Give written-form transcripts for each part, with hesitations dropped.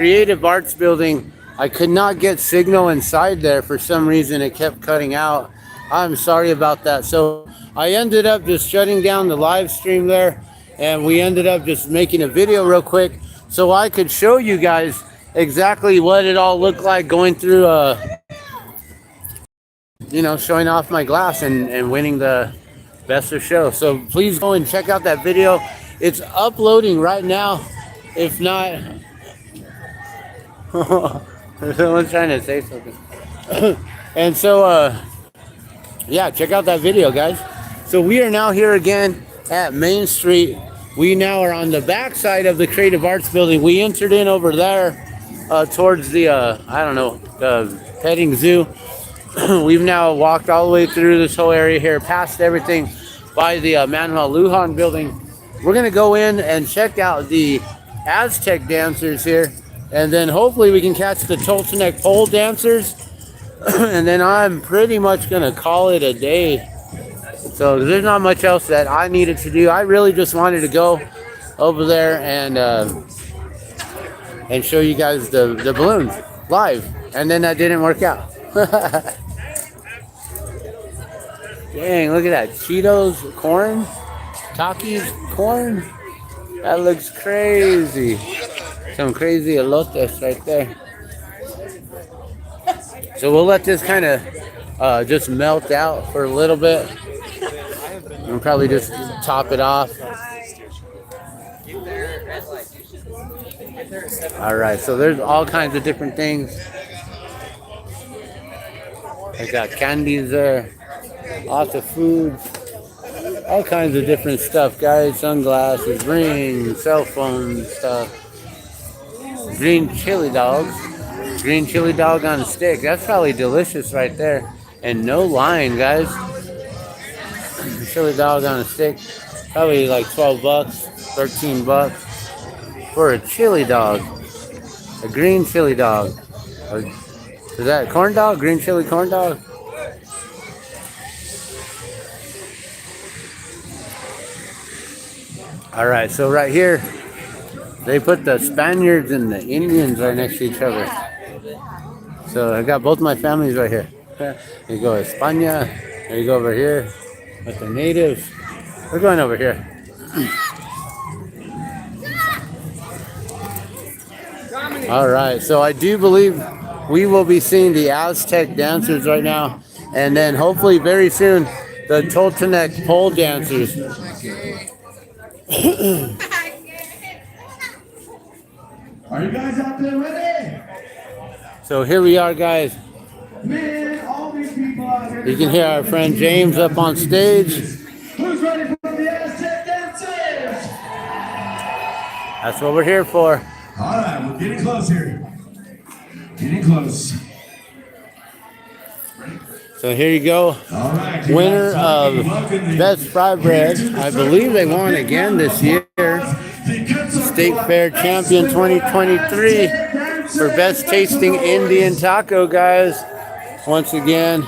Creative Arts Building. I could not get signal inside there for some reason. It kept cutting out. I'm sorry about that. So I ended up just shutting down the live stream there, and we ended up just making a video real quick so I could show you guys exactly what it all looked like going through you know, showing off my glass and winning the best of show. So please go and check out that video. It's uploading right now. If not, someone's trying to say something. And so yeah, check out that video, guys. So we are now here again at Main Street. We now are on the back side of the Creative Arts Building. We entered in over there towards the I don't know, the petting zoo. We've now walked all the way through this whole area here, past everything by the Manuel Lujan building. We're gonna go in and check out the Aztec dancers here, and then hopefully we can catch the Tolteec pole dancers. And then I'm pretty much gonna call it a day. So there's not much else that I needed to do. I really just wanted to go over there and show you guys the balloons live, and then that didn't work out. Dang, look at that. Cheetos corn, Takis corn. That looks crazy. Some crazy elotes right there. So we'll let this kind of just melt out for a little bit. We'll probably just top it off. All right, so there's all kinds of different things. I got candies there, lots of food, all kinds of different stuff, guys. Sunglasses, rings, cell phone stuff. Green chili dogs. Green chili dog on a stick. That's probably delicious right there. And no line, guys. Chili dog on a stick. Probably like 12 bucks, 13 bucks for a chili dog. A green chili dog. Is that a corn dog? Green chili corn dog? Alright, so right here, they put the Spaniards and the Indians right next to each other. So I got both my families right here. There you go, España. There you go over here with the natives. We're going over here. Alright, so I do believe we will be seeing the Aztec dancers right now, and then hopefully very soon the Tolteec pole dancers. Are you guys out there ready? So here we are, guys. Man, all these people out here. You can hear our friend James up on stage. Who's ready for the Aztec dancers? That's what we're here for. All right, we're getting close here. Getting close. So here you go. All right. Winner of Best Fry Bread. I believe they won again this year. State Fair Champion 2023 for Best Tasting Indian Taco, guys. Once again.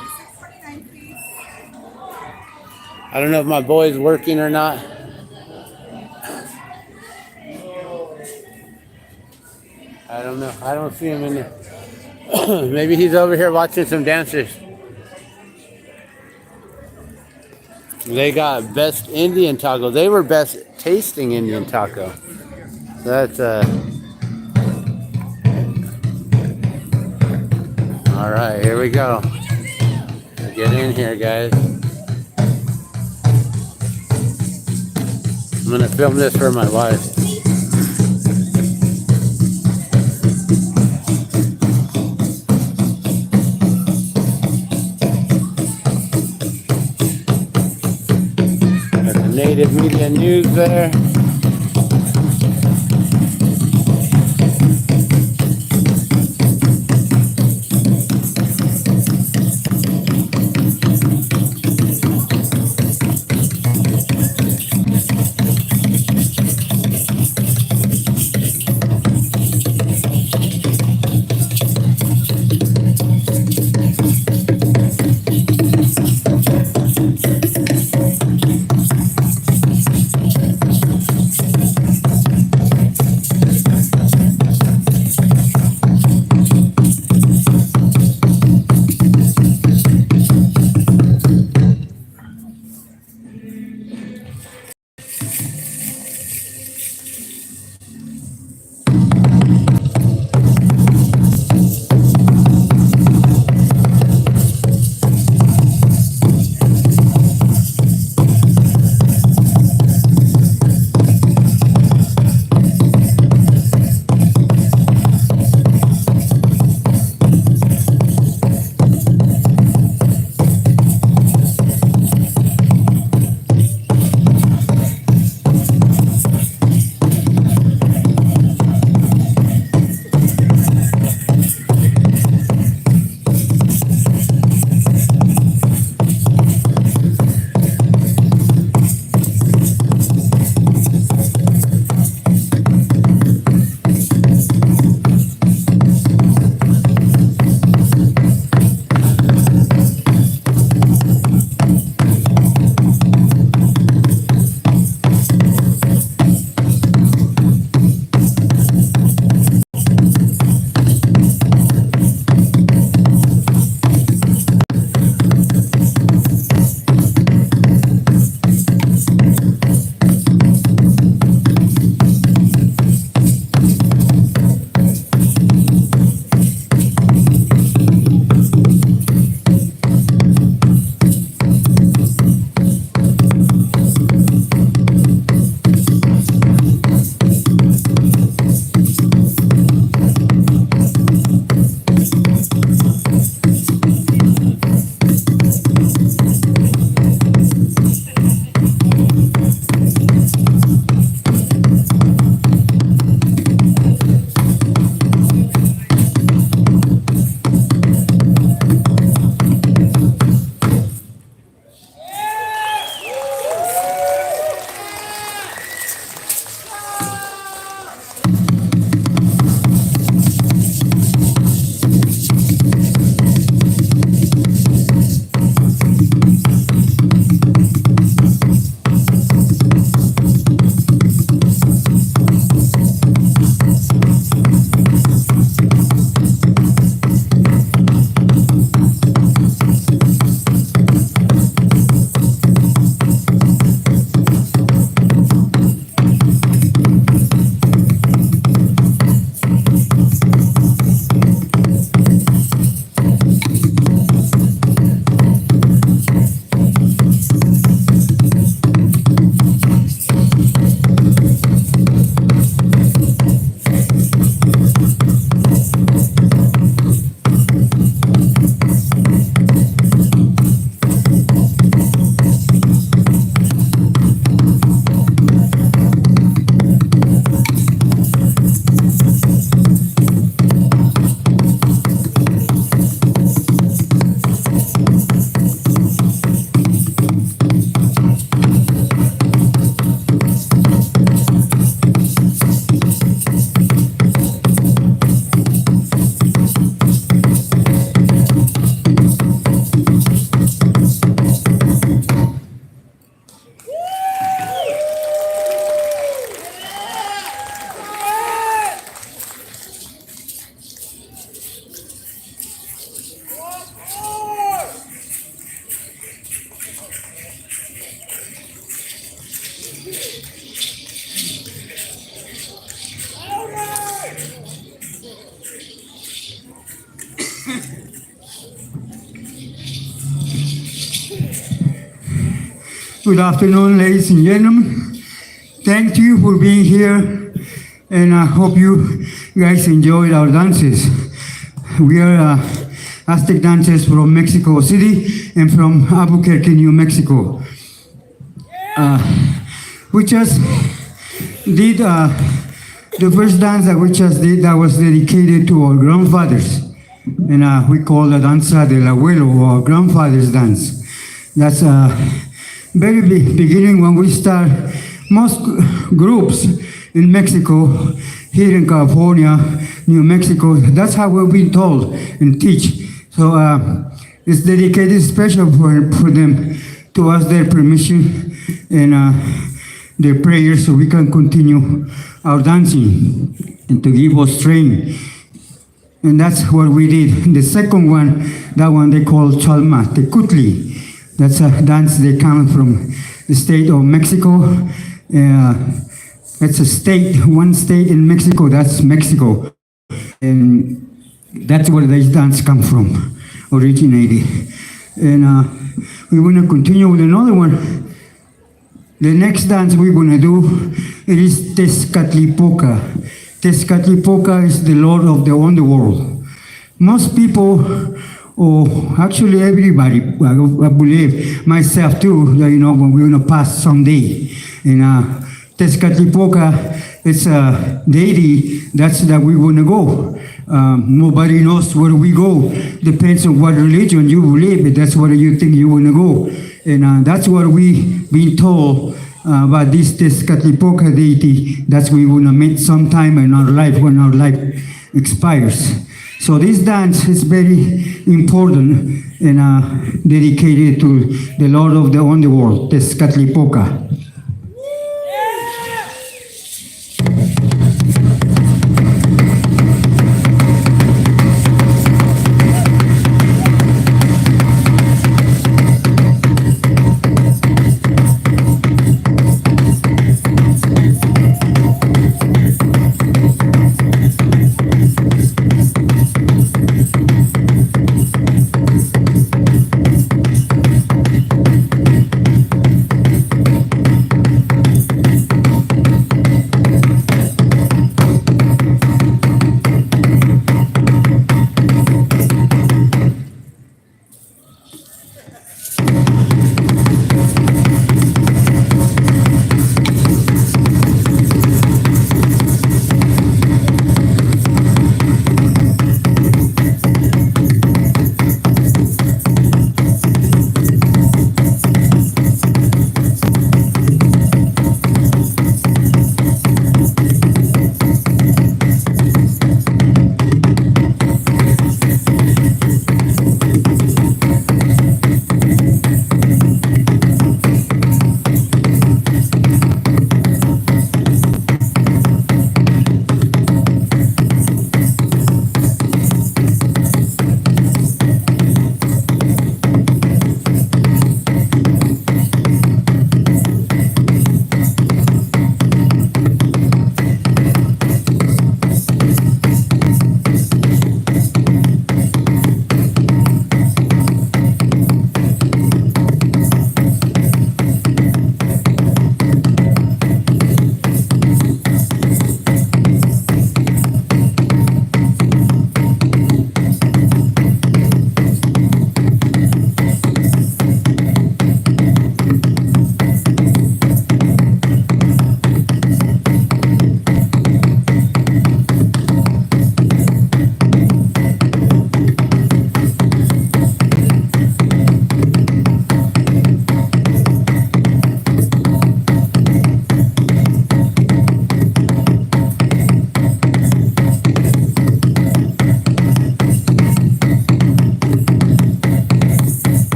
I don't know if my boy's working or not. I don't know. I don't see him in there. Maybe he's over here watching some dancers. They got Best Indian Taco. They were Best Tasting Indian Taco. So that's all right, here we go. Get in here, guys. I'm gonna film this for my wife. Native Media News there. Good afternoon, ladies and gentlemen. Thank you for being here, and I hope you guys enjoyed our dances. We are Aztec dancers from Mexico City and from Albuquerque, New Mexico. We just did the first dance that we just did that was dedicated to our grandfathers, and we call the danza del abuelo, or grandfather's dance. That's very beginning when we start. Most groups in Mexico, here in California, New Mexico, that's how we've been told and teach. So it's dedicated special for them to ask their permission and their prayers so we can continue our dancing and to give us training. And that's what we did. The second one, that one they call Chalma, Tecutli. That's a dance they come from the state of Mexico. It's a state, one state in Mexico, that's Mexico. And that's where this dance come from, originated. And we want to continue with another one. The next dance we're going to do, it is Tezcatlipoca. Tezcatlipoca is the Lord of the Underworld. Most people, or actually everybody, I believe, myself too, you know, when we're going to pass someday. And Tezcatlipoca, it's a deity, that's that we want to go. Nobody knows where we go. Depends on what religion you believe, but that's where you think you want to go. And that's what we've been told about this Tezcatlipoca deity. That's we want to meet sometime in our life when our life expires. So this dance is very important and dedicated to the Lord of the Underworld, Tezcatlipoca.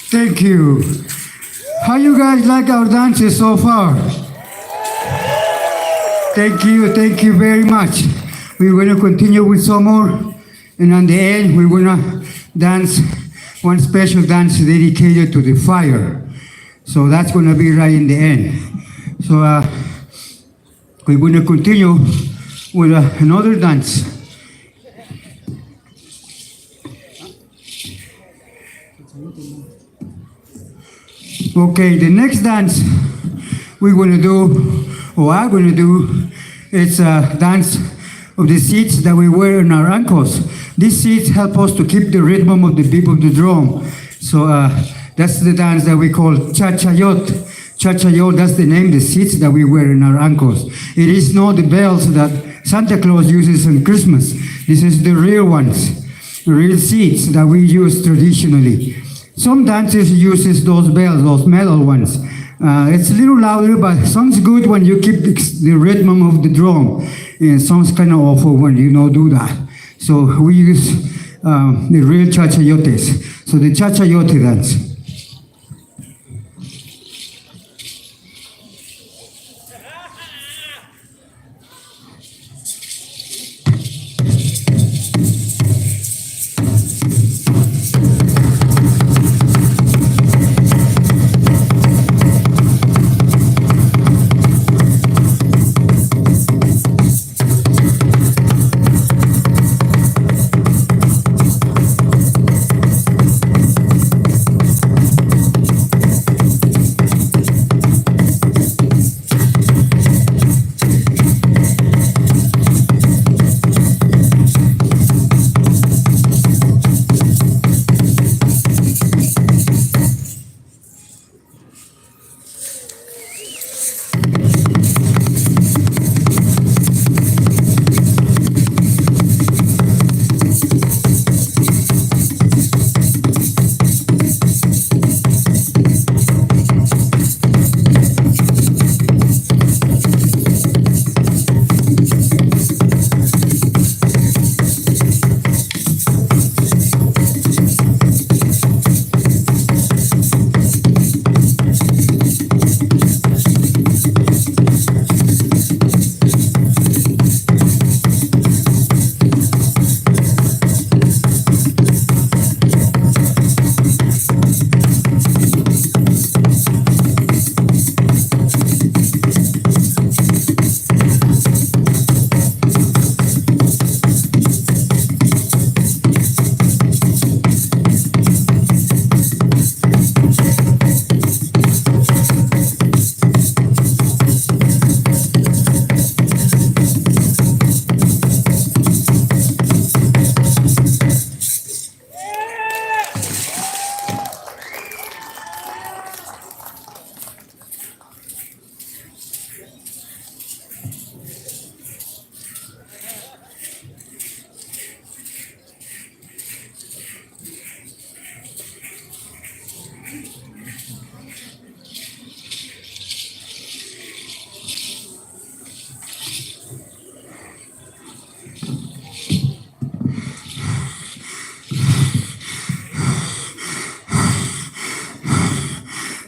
Thank you. How you you guys like our dances so far? Thank you very much. We're going to continue with some more, and on the end, we're going to dance one special dance dedicated to the fire. So that's going to be right in the end. So we're going to continue with another dance. Okay, the next dance we're going to do, or I'm going to do, it's a dance of the seats that we wear on our ankles. These seats help us to keep the rhythm of the beat of the drum. So that's the dance that we call cha-cha-yot. Cha-cha-yot, that's the name, the seats that we wear in our ankles. It is not the bells that Santa Claus uses on Christmas. This is the real ones, the real seats that we use traditionally. Some dances uses those bells, those metal ones. It's a little louder, but it sounds good when you keep the rhythm of the drum. And it sounds kind of awful when you don't do that. So we use the real cha-cha-yotes. So the cha-cha-yote dance.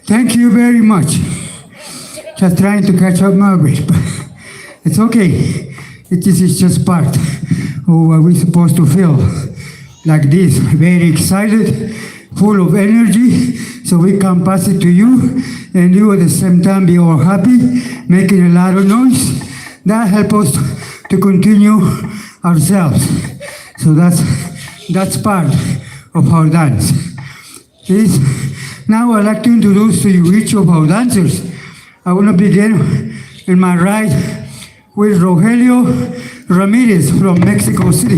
Thank you very much. Just trying to catch up my breath, but it's okay. It is just part of what we're supposed to feel. Like this, very excited, full of energy, so we can pass it to you, and you at the same time be all happy, making a lot of noise. That helps us to continue ourselves. So that's part of our dance. Now I'd like to introduce to you each of our dancers. I want to begin in my right with Rogelio Ramirez from Mexico City.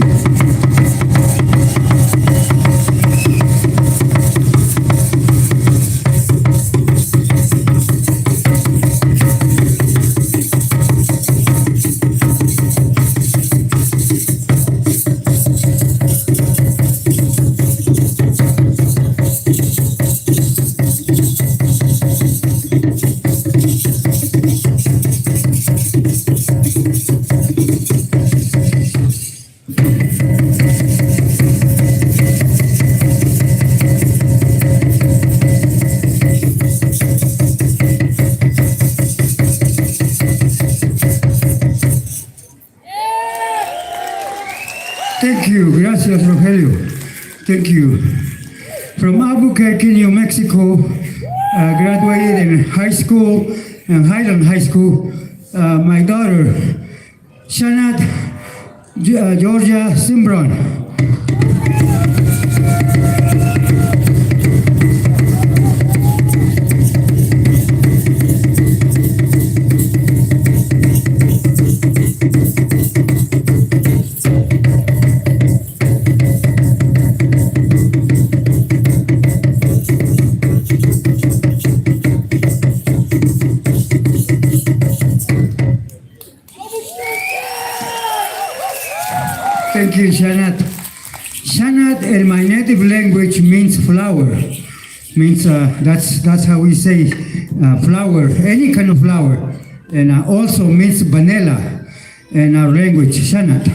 Thank you. Gracias, Rogelio. Thank you. From Albuquerque, New Mexico, graduated in high school, Highland High School. My daughter, Shanat Georgia Simbron. Thank you, Shanat. Shanat in my native language means flower. Means that's how we say flower, any kind of flower, and also means vanilla in our language, Shanat.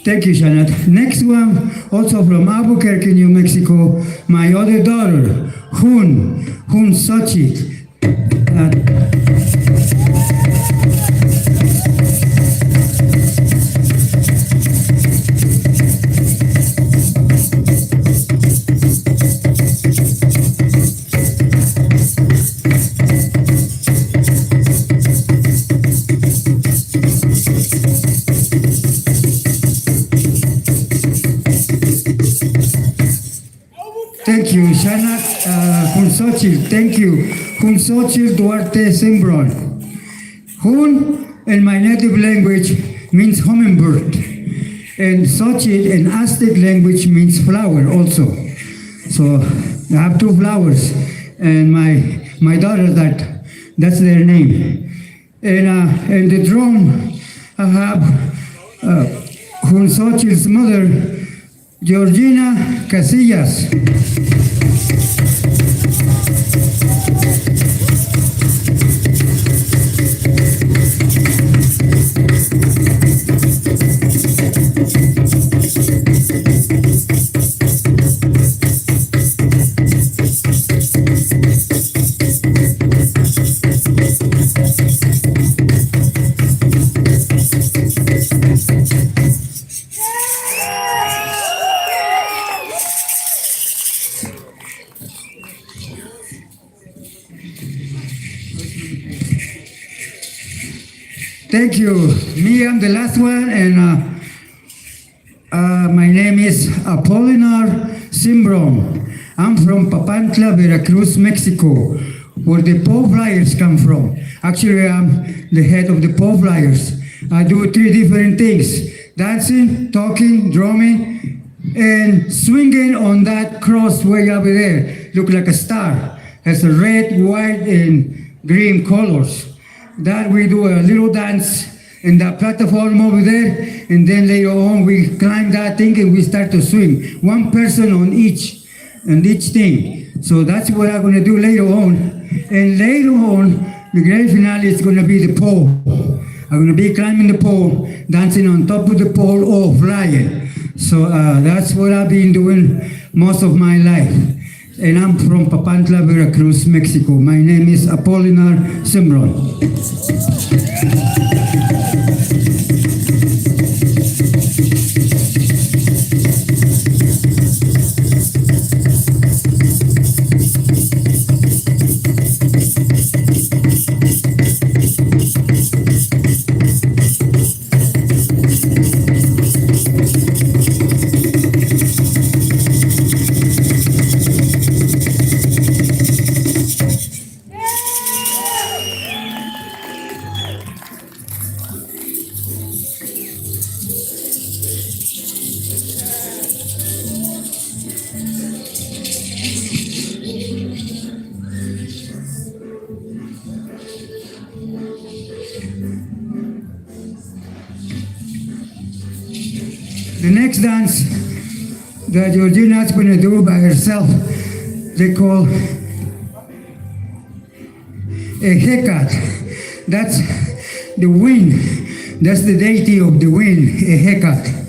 Thank you, Shanat. Next one, also from Albuquerque, New Mexico, my other daughter, Hun Sochi. Thank you, Shanat Hunsochil. Thank you, Hunsochil Duarte Simbron. Hun in my native language means hummingbird, and Xochitl in Aztec language means flower also. So I have two flowers, and my daughter that's their name. And the drum I have Hunsochil's mother, Georgina Casillas. Thank you. Me, I'm the last one, and my name is Apolinar Simbron. I'm from Papantla, Veracruz, Mexico, where the Pole Flyers come from. Actually, I'm the head of the Pole Flyers. I do three different things: dancing, talking, drumming, and swinging on that cross way over there. Look like a star. Has a red, white, and green colors. That we do a little dance in that platform over there, and then later on we climb that thing and we start to swing. One person on each thing. So that's what I'm gonna do later on. And later on, the grand finale is gonna be the pole. I'm gonna be climbing the pole, dancing on top of the pole or flying. So that's what I've been doing most of my life. And I'm from Papantla, Veracruz, Mexico. My name is Apolinar Simron. The next dance that Georgina's going to do by herself, they call a Hecat. That's the wind. That's the deity of the wind, a Hecat.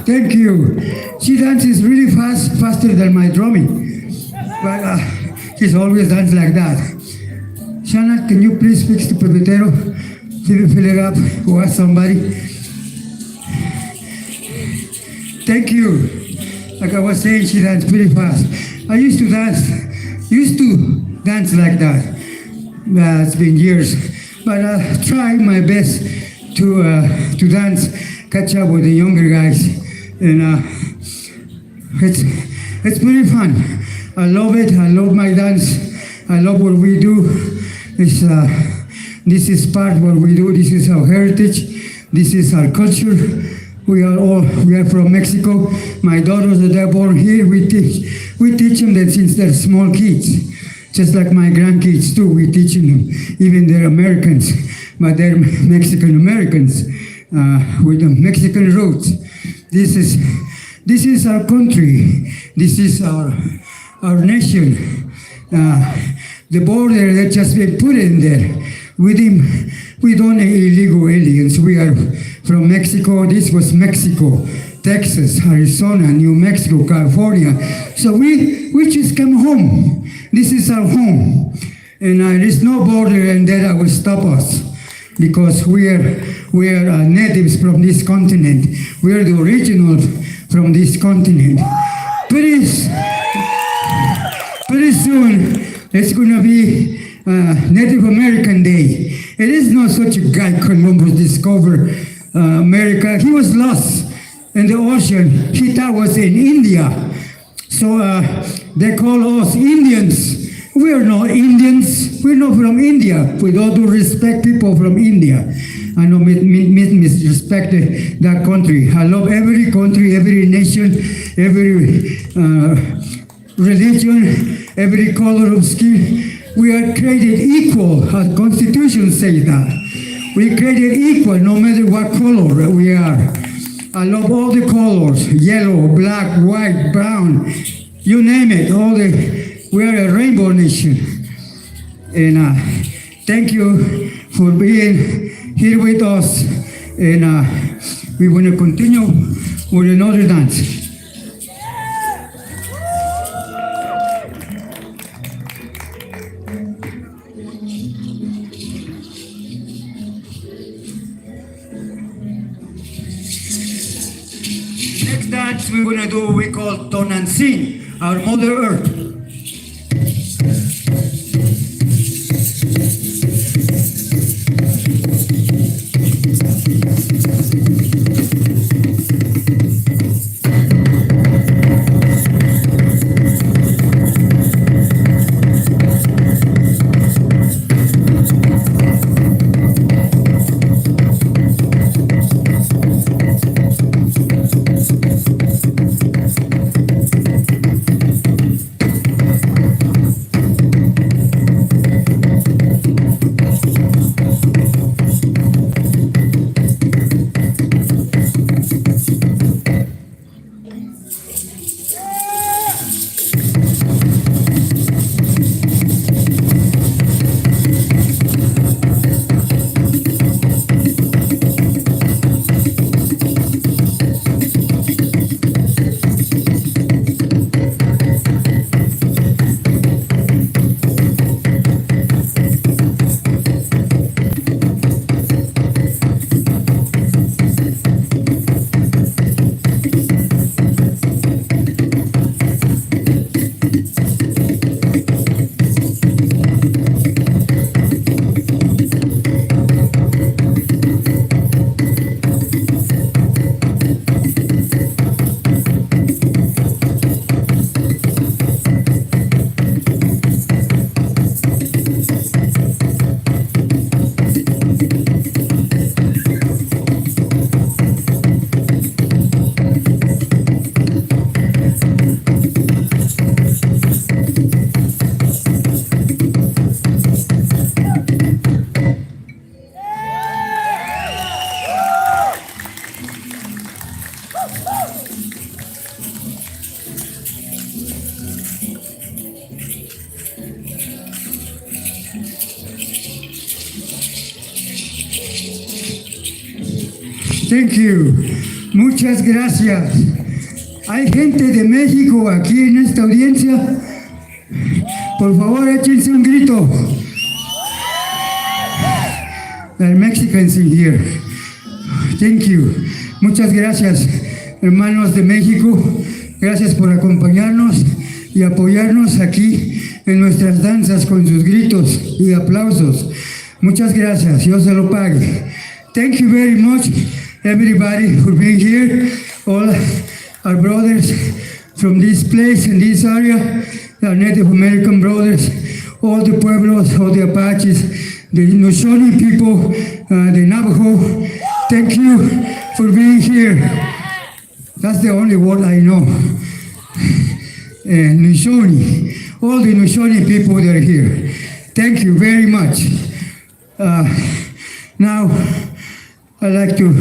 Thank you. She dances really fast, faster than my drumming. But she's always danced like that. Shanna, can you please fix the potato? Fill it up or ask somebody. Thank you. Like I was saying, she danced pretty fast. I used to dance like that. It's been years. But I try my best to dance, catch up with the younger guys. And it's pretty fun. I love it. I love my dance. I love what we do. This is part of what we do. This is our heritage. This is our culture. We are from Mexico. My daughters are born here. We teach them that since they're small kids, just like my grandkids too. We teach them, even they're Americans, but they're Mexican Americans with the Mexican roots. This is our country. This is our nation. The border that just been put in there. We don't illegal aliens. We are from Mexico. This was Mexico, Texas, Arizona, New Mexico, California. So we just come home. This is our home. And there's no border and that will stop us because we are natives from this continent. We are the original from this continent. Pretty soon, it's going to be Native American Day. It is not such a guy Columbus discovered America. He was lost in the ocean. He thought was in India. So they call us Indians. We are not Indians. We're not from India. With all due respect, people from India. I know misrespect that country. I love every country, every nation, every religion, every color of skin. We are created equal. Our Constitution says that. We created equal no matter what color we are. I love all the colors, yellow, black, white, brown, you name it. We are a rainbow nation. And thank you for being here with us. And we want to continue with another dance. Next dance we're going to do what we call Tonantzin, our Mother Earth. Thank you. Muchas gracias. Hay gente de México aquí en esta audiencia. Por favor, échense un grito. There are Mexicans in here. Thank you. Muchas gracias, hermanos de México. Gracias por acompañarnos y apoyarnos aquí en nuestras danzas con sus gritos y aplausos. Muchas gracias. Dios se lo pague. Thank you very much, everybody, for being here. All our brothers from this place and this area, our Native American brothers, all the pueblos, all the Apaches, the Nusoni people, the Navajo. Thank you for being here. That's the only word I know. Nusoni, all the Nusoni people that are here. Thank you very much. Now, I'd like to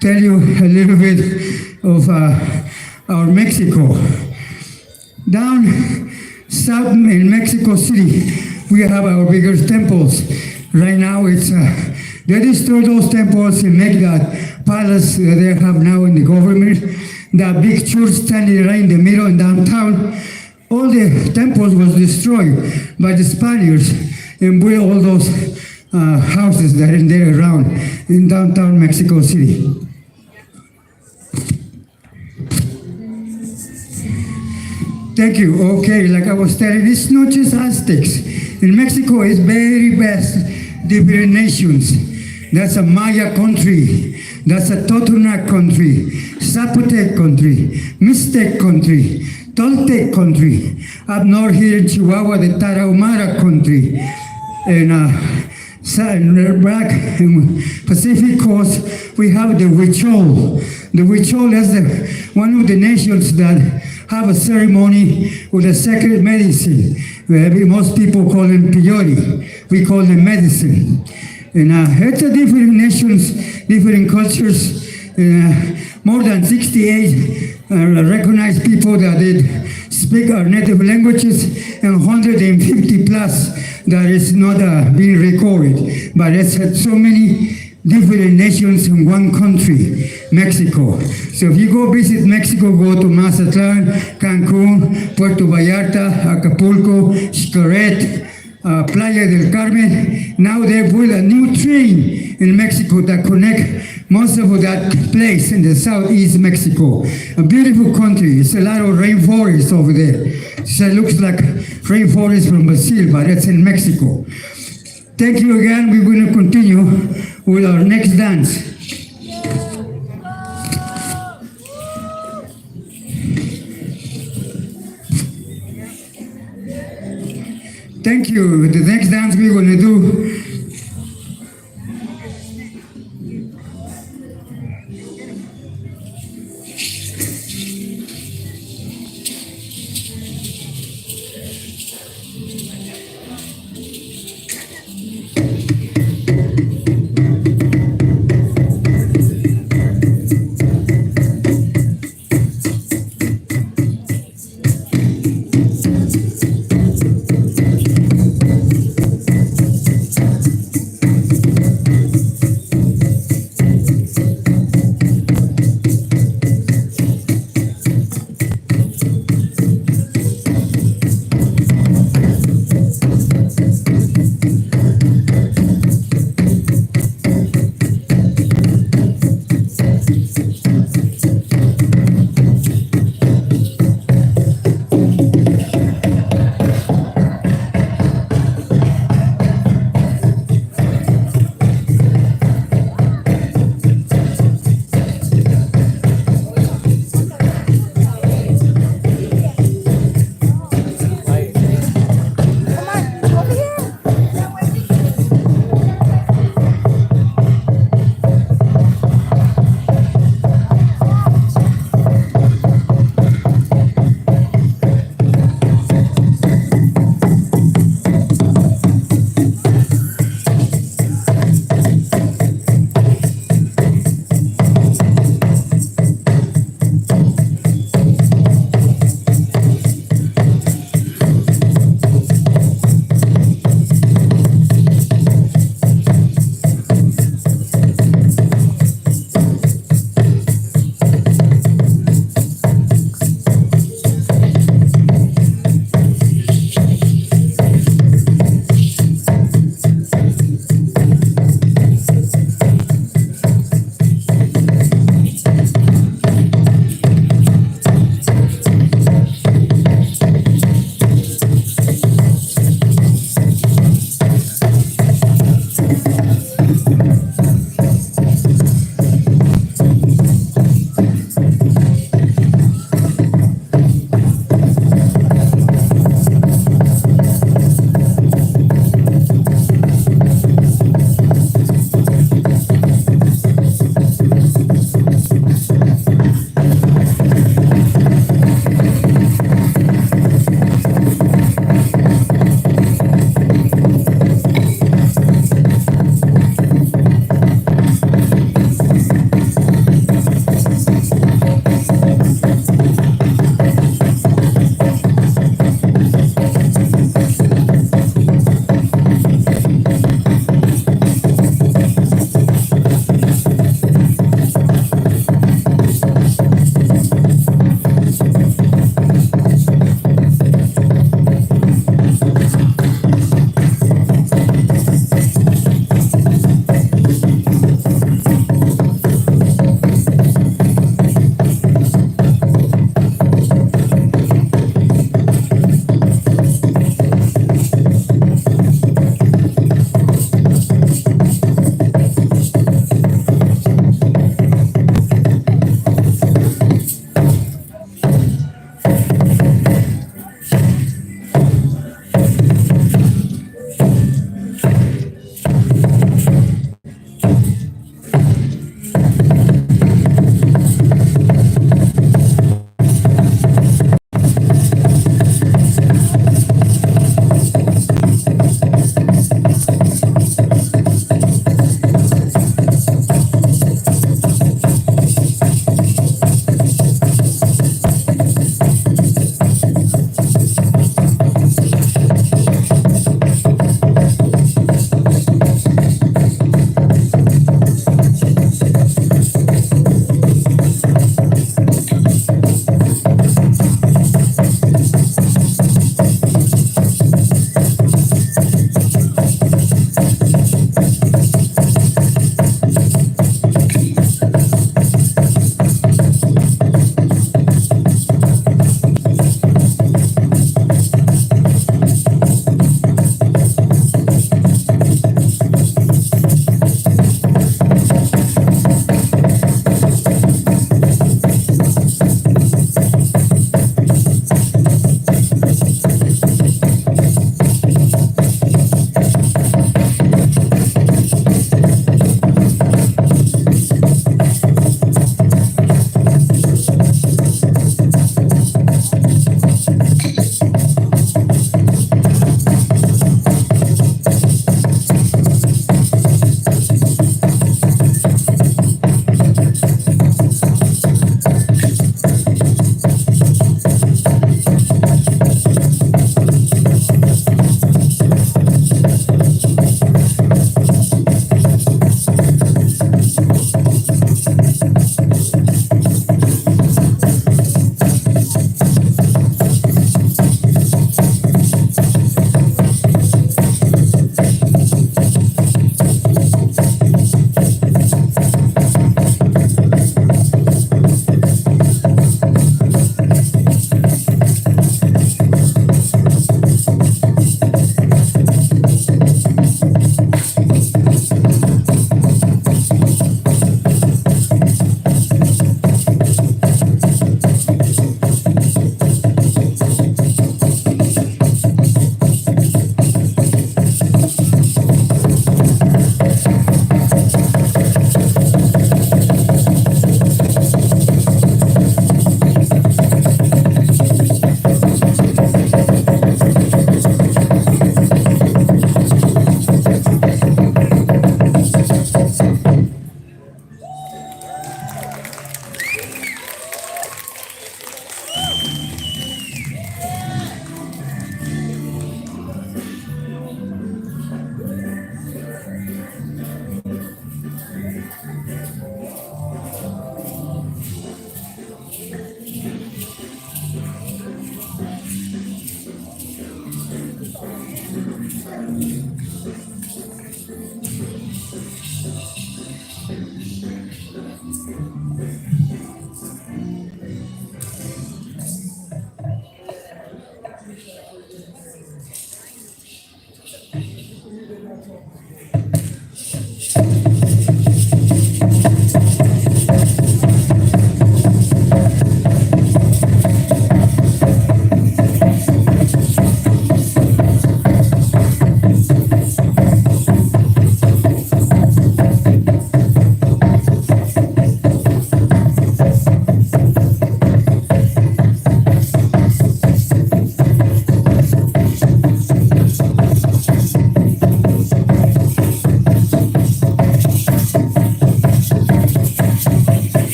tell you a little bit of our Mexico. Down south in Mexico City, we have our biggest temples. Right now, they destroyed those temples and make that palace that they have now in the government. That big church standing right in the middle in downtown. All the temples was destroyed by the Spaniards and built all those houses that are there around in downtown Mexico City. Thank you. Okay, like I was telling, it's not just Aztecs. In Mexico, it's very best different nations. That's a Maya country. That's a Totonac country. Zapotec country. Mixtec country. Toltec country. Up north here in Chihuahua, the Tarahumara country. And back in Pacific Coast, we have the Huichol. The Huichol is one of the nations that have a ceremony with a sacred medicine. Most people call them peyote. We call them medicine. And it's a different nations, different cultures. More than 68 recognized people that did speak our native languages, and 150 plus that is not being recorded. But it's so many different nations in one country, Mexico. So if you go visit Mexico, go to Mazatlan, Cancun, Puerto Vallarta, Acapulco, Xcaret, Playa del Carmen. Now they built a new train in Mexico that connect most of that place in the southeast Mexico. A beautiful country. It's a lot of rainforest over there. So it looks like rainforest from Brazil, but it's in Mexico. Thank you again. We're going to continue with our next dance. Thank you. The next dance we're going to do.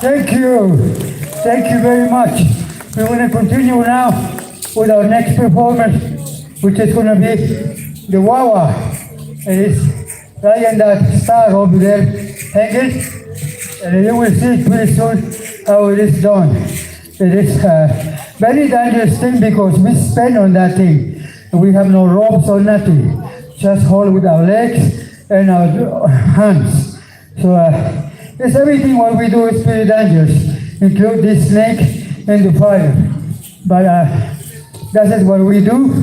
Thank you. Thank you very much. We're going to continue now with our next performance, which is going to be the Wawa. It is right in that star over there hanging. And you will see pretty soon how it is done. It is a very dangerous thing because we spend on that thing. And we have no ropes or nothing. Just hold with our legs and our hands. So it's everything what we do is pretty dangerous, include this snake and the fire. But that is what we do.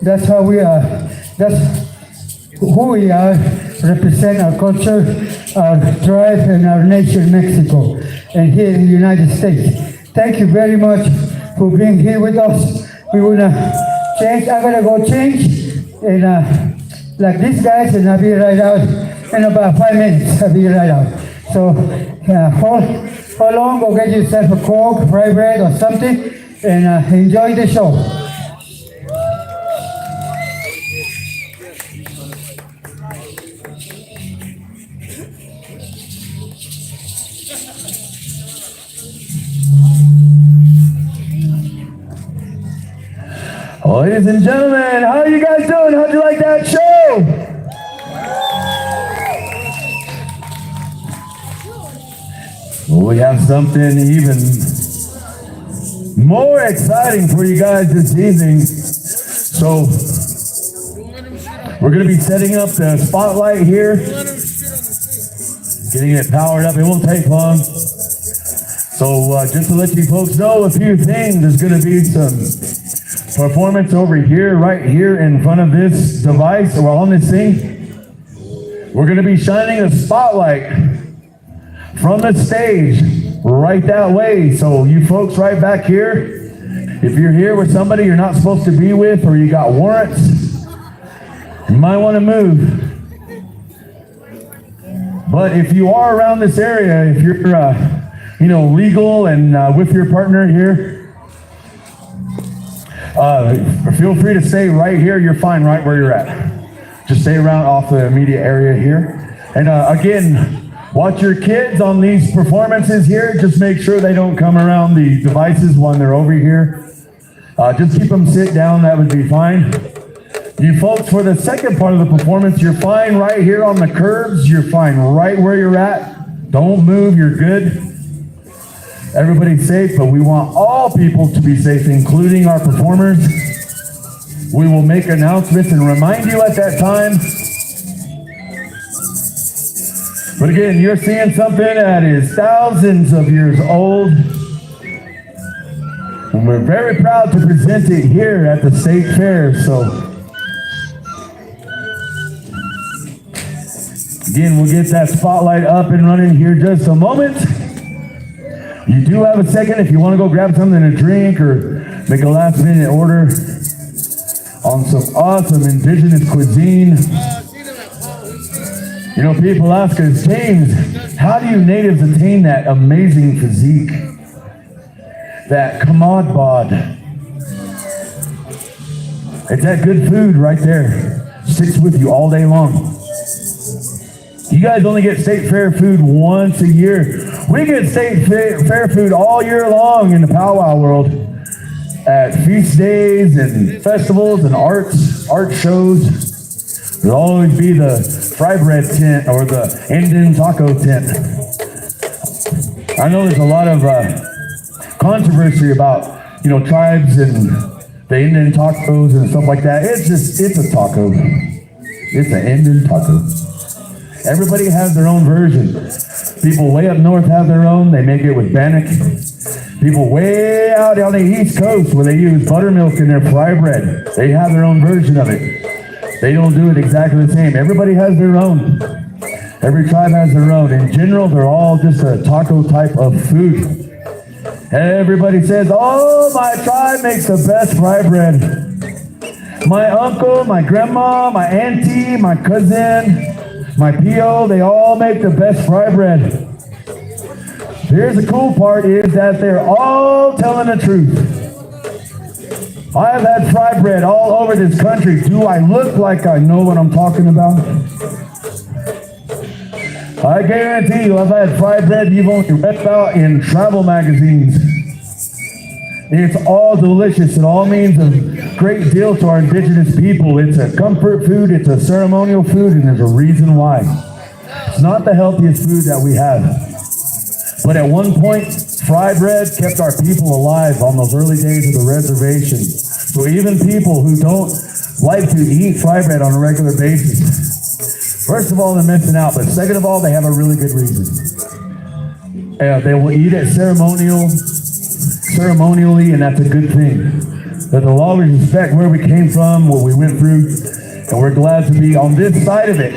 That's how we are. That's who we are. Represent our culture, our tribe, and our nation, Mexico, and here in the United States. Thank you very much for being here with us. We wanna change. I'm gonna go change, and like these guys, and I'll be right out in about 5 minutes. I'll be right out. So hold on, go get yourself a Coke, fried bread, or something, and enjoy the show. Ladies and gentlemen, how are you guys doing? How'd you like that show? Well, we have something even more exciting for you guys this evening. So, we're going to be setting up the spotlight here, getting it powered up. It won't take long. So, just to let you folks know a few things, there's going to be some performance over here, right here in front of this device, or on this thing. We're going to be shining a spotlight from the stage right that way. So you folks right back here, if you're here with somebody you're not supposed to be with, or you got warrants, you might want to move. But if you are around this area, if you're legal and with your partner here, feel free to stay right here. You're fine right where you're at. Just stay around off the immediate area here. And again, watch your kids on these performances here. Just make sure they don't come around the devices when they're over here. Just keep them sit down. That would be fine. You folks, for the second part of the performance, you're fine right here on the curbs. You're fine right where you're at. Don't move. You're good. Everybody's safe, but we want all people to be safe, including our performers. We will make announcements and remind you at that time. But again, you're seeing something that is thousands of years old. And we're very proud to present it here at the State Fair. So again, we'll get that spotlight up and running here just a moment. You do have a second if you want to go grab something to drink or make a last minute order on some awesome indigenous cuisine. You know, people ask us, James, how do you natives attain that amazing physique? That kamad bod. It's that good food right there. Sticks with you all day long. You guys only get state fair food once a year. We get state fair food all year long in the powwow world. At feast days and festivals and art shows. There'll always be the fry bread tent or the Indian taco tent. I know there's a lot of controversy about, you know, tribes and the Indian tacos and stuff like that. It's a taco. It's an Indian taco. Everybody has their own version. People way up north have their own. They make it with bannock. People way out on the East Coast where they use buttermilk in their fry bread. They have their own version of it. They don't do it exactly the same. Everybody has their own. Every tribe has their own. In general, they're all just a taco type of food. Everybody says, oh, my tribe makes the best fry bread. My uncle, my grandma, my auntie, my cousin, my P.O., they all make the best fry bread. Here's the cool part is that they're all telling the truth. I've had fry bread all over this country. Do I look like I know what I'm talking about? I guarantee you, I've had fry bread you've only read about in travel magazines. It's all delicious. It all means a great deal to our indigenous people. It's a comfort food, it's a ceremonial food, and there's a reason why. It's not the healthiest food that we have. But at one point, fry bread kept our people alive on those early days of the reservation. So even people who don't like to eat fry bread on a regular basis, first of all, they're missing out. But second of all, they have a really good reason. They will eat it ceremonially, and that's a good thing. That they'll always respect where we came from, what we went through, and we're glad to be on this side of it.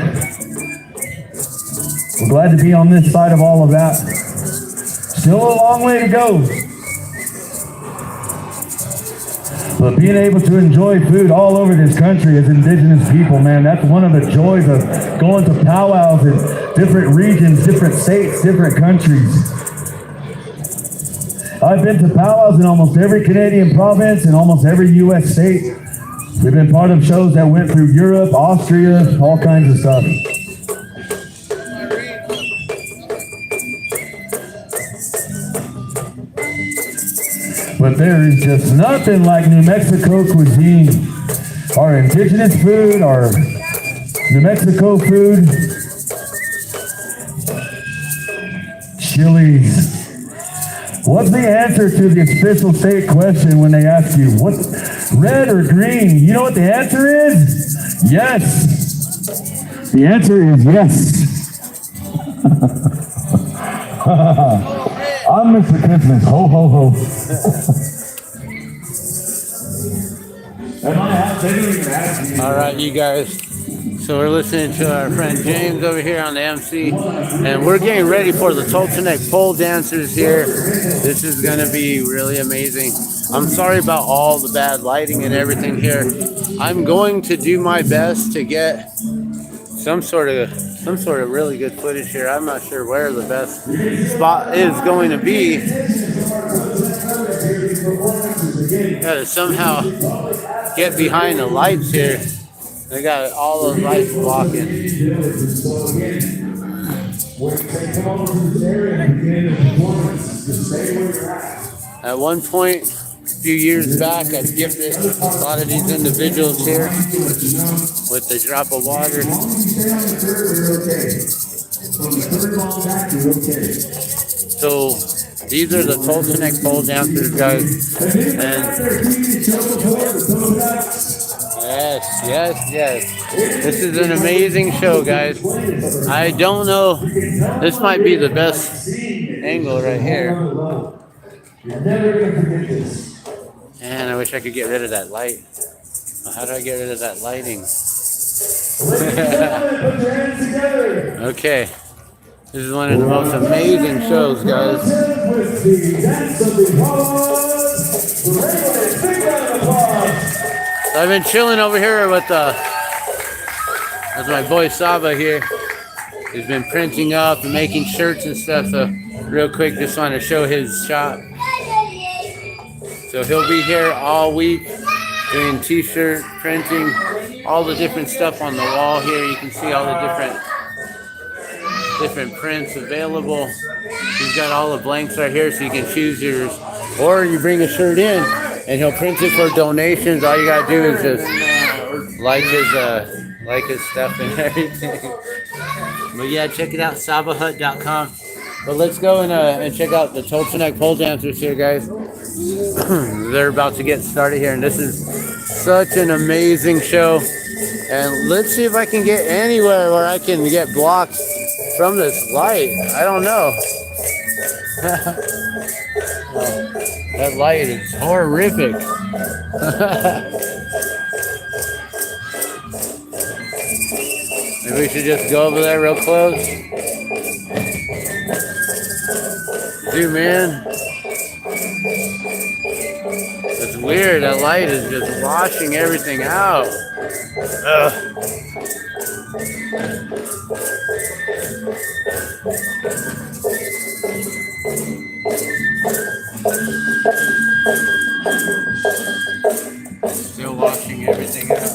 We're glad to be on this side of all of that. Still a long way to go. But being able to enjoy food all over this country as indigenous people, man, that's one of the joys of going to powwows in different regions, different states, different countries. I've been to powwows in almost every Canadian province and almost every U.S. state. We've been part of shows that went through Europe, Austria, all kinds of stuff. But there is just nothing like New Mexico cuisine. Our indigenous food, our New Mexico food, chilies. What's the answer to the official state question when they ask you, what, red or green? You know what the answer is? Yes. The answer is yes. I'm Mr. Christmas. Ho, ho, ho. All right, you guys. So we're listening to our friend James over here on the MC, and we're getting ready for the Tolteec pole dancers here. This is going to be really amazing. I'm sorry about all the bad lighting and everything here. I'm going to do my best to get some sort of really good footage here. I'm not sure where the best spot is going to be. Gotta somehow get behind the lights here. They got all those lights blocking. At one point, a few years back, I gifted a lot of these individuals here with a drop of water. So these are the Tolteec pole dancers, guys. And yes. This is an amazing show, guys. I don't know. This might be the best angle right here. And I wish I could get rid of that light. How do I get rid of that lighting? Okay. This is one of the most amazing shows, guys. I've been chilling over here with my boy Saba here. He's been printing up and making shirts and stuff. So real quick, just want to show his shop. So he'll be here all week doing t-shirt printing, all the different stuff on the wall here. You can see all the different different prints available. He's got all the blanks right here, so you can choose yours. Or you bring a shirt in, and he'll print it for donations. All you gotta do is just like his stuff and everything. But yeah, check it out, sabahut.com. But let's go and check out the turtleneck pole dancers here, guys. They're about to get started here, and this is such an amazing show. And let's see if I can get anywhere where I can get blocked from this light. I don't know. That light is horrific. Maybe we should just go over there real close. Zoom in. It's weird. That light is just washing everything out. Ugh. Still washing everything out.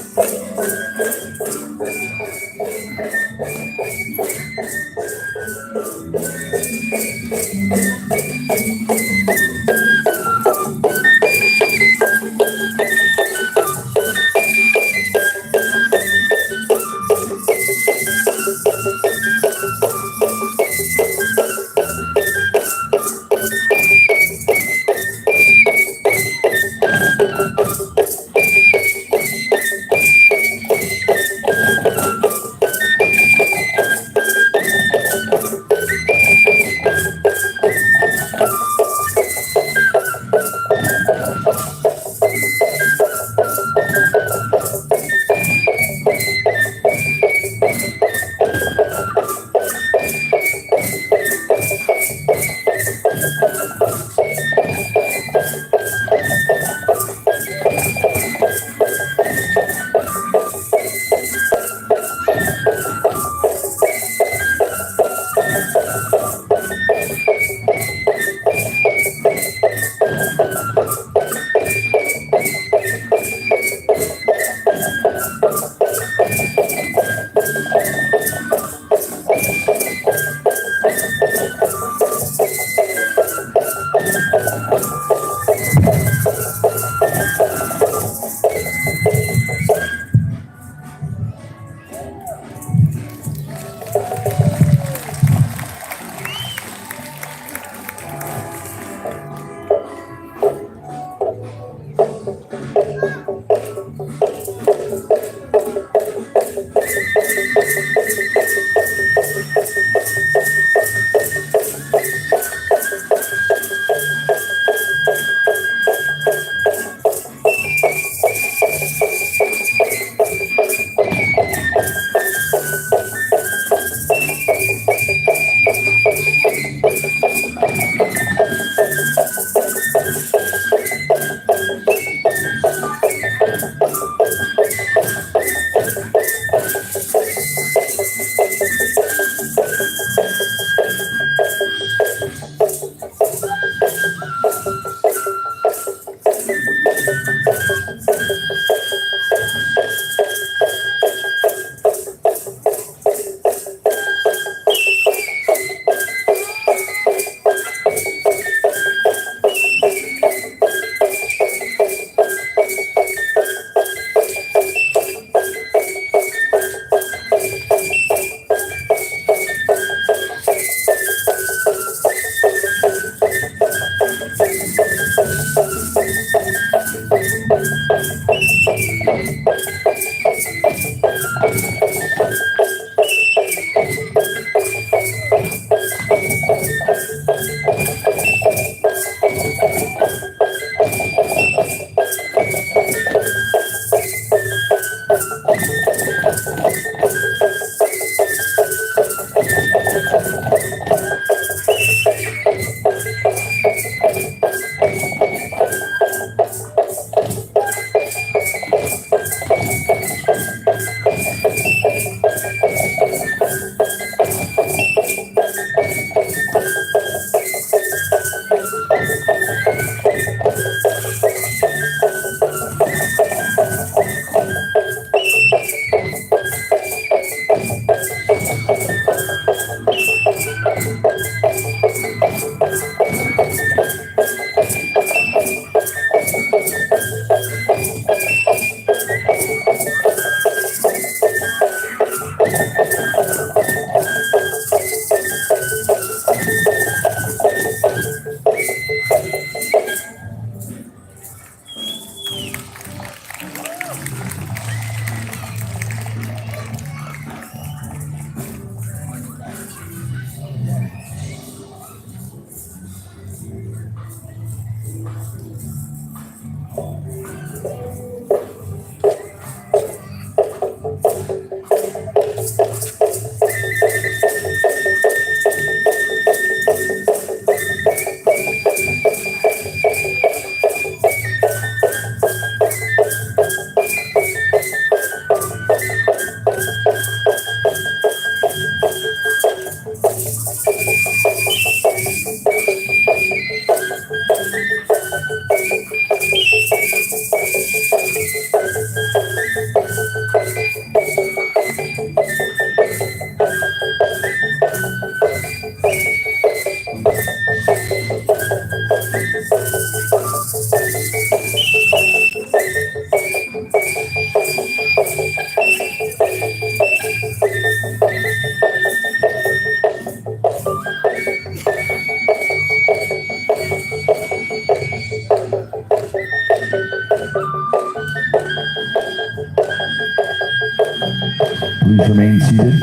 Please remain seated.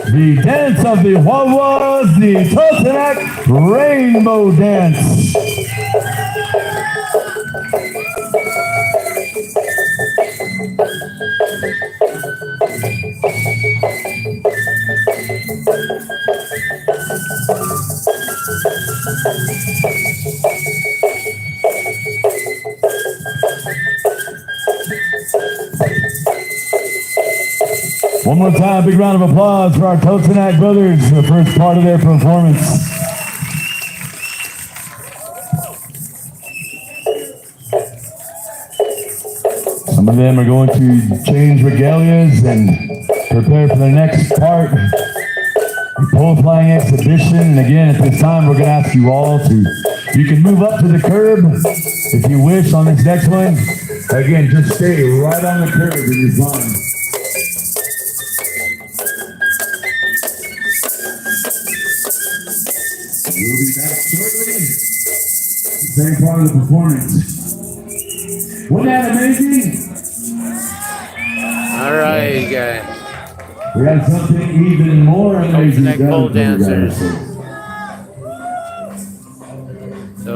The dance of the Wawas, the Totonac Rainbow Dance. One more time, big round of applause for our Totonac brothers for the first part of their performance. Some of them are going to change regalias and prepare for the next part, the pole flying exhibition. And again, at this time, we're going to ask you all you can move up to the curb if you wish on this next one. Again, just stay right on the curb and you're fine. We'll be back shortly. Same part of the performance. Wasn't that amazing? All right, you guys. We have something even more amazing. Totonac pole dancers. So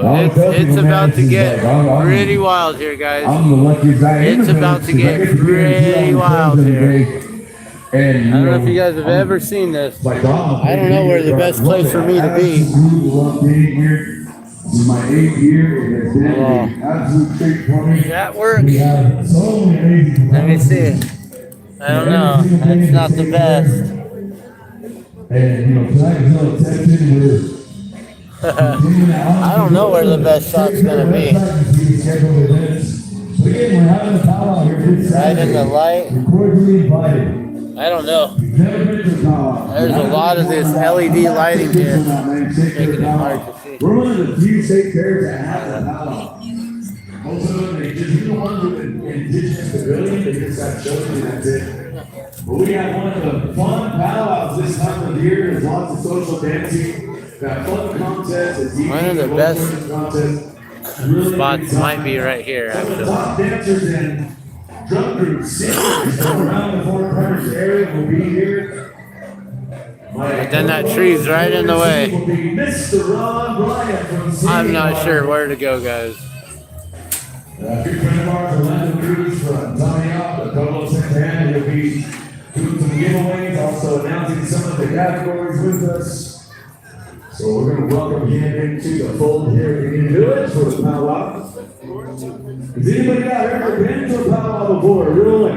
it's about to get pretty wild here, guys. I'm the luckiest guy. It's about to get pretty wild here. And, I don't know if you guys have ever seen this. I don't know where the best place for me to be. This is my 8th year. It has been an absolute treat for me. That works. We have so many amazing Let me see. I don't know. That's not the best. And tonight is no exception. I don't know where the best shot's gonna be. Right in the light. I don't know. There's a lot of this LED lighting here, making it hard to see. We're one of the few state fairs that have a powwow. Most of them, they just do the ones with an indigenous pavilion, they just got chosen and that's it. But we have one of the fun powwows this time of year. There's lots of social dancing, got fun contests. One of the best spots might be right here, actually. Top dancers and drum groups, singers from around the Four Corners area will be here. But then that tree's right in the way. I'm not sure where to go, guys. A good friend of ours, Orlando Cruz from Tommy Up, the Polo Santana, he'll be doing some giveaways, also announcing some of the categories with us. So we're going to welcome him into the fold here in the village for the powwow. Has anybody out here been to a powwow before? Really?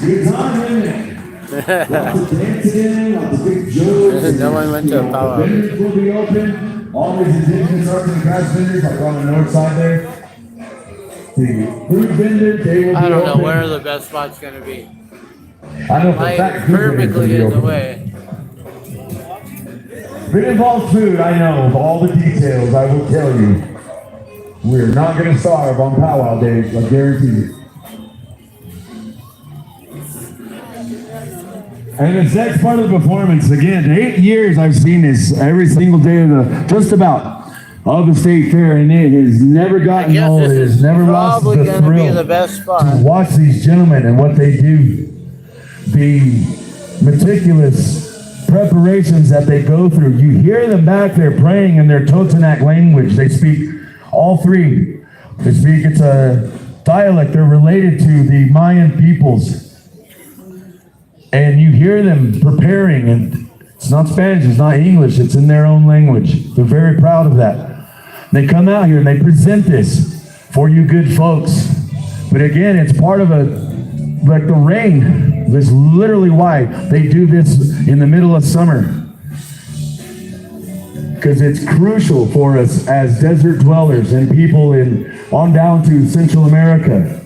Good time, isn't it? Lots of dancing in, lots of big jokes. No one went to a powwow. The vendors will be open. All these indigenous arts and crafts vendors, like on the north side there. The food vendors, they will be I don't know open. where the best spot's gonna be. I know for a Like fact food vendors will perfectly be in the open. way. If it involves food, I know all the details, I will tell you. We're not going to starve on powwow days, I guarantee you. And this next part of the performance, again, 8 years I've seen this every single day of just about of the state fair, and it has never I gotten guess old. this It has is never lost probably the gonna be thrill the best to spot. watch these gentlemen and what they do. The meticulous preparations that they go through. You hear them back there praying in their Totonac language. They speak all three. They speak, it's a dialect. They're related to the Mayan peoples. And you hear them preparing, and it's not Spanish, it's not English, it's in their own language. They're very proud of that. They come out here and they present this for you good folks. But again, it's part of like the rain. That's literally why they do this in the middle of summer. Because it's crucial for us as desert dwellers and people on down to Central America.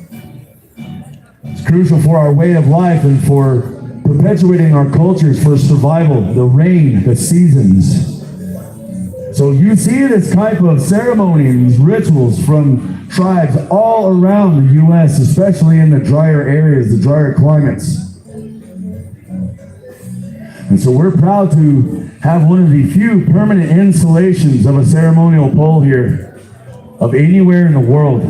It's crucial for our way of life and for perpetuating our cultures for survival, the rain, the seasons. So you see this type of ceremony and these rituals from tribes all around the U.S., especially in the drier areas, the drier climates. And so we're proud to have one of the few permanent installations of a ceremonial pole here, of anywhere in the world.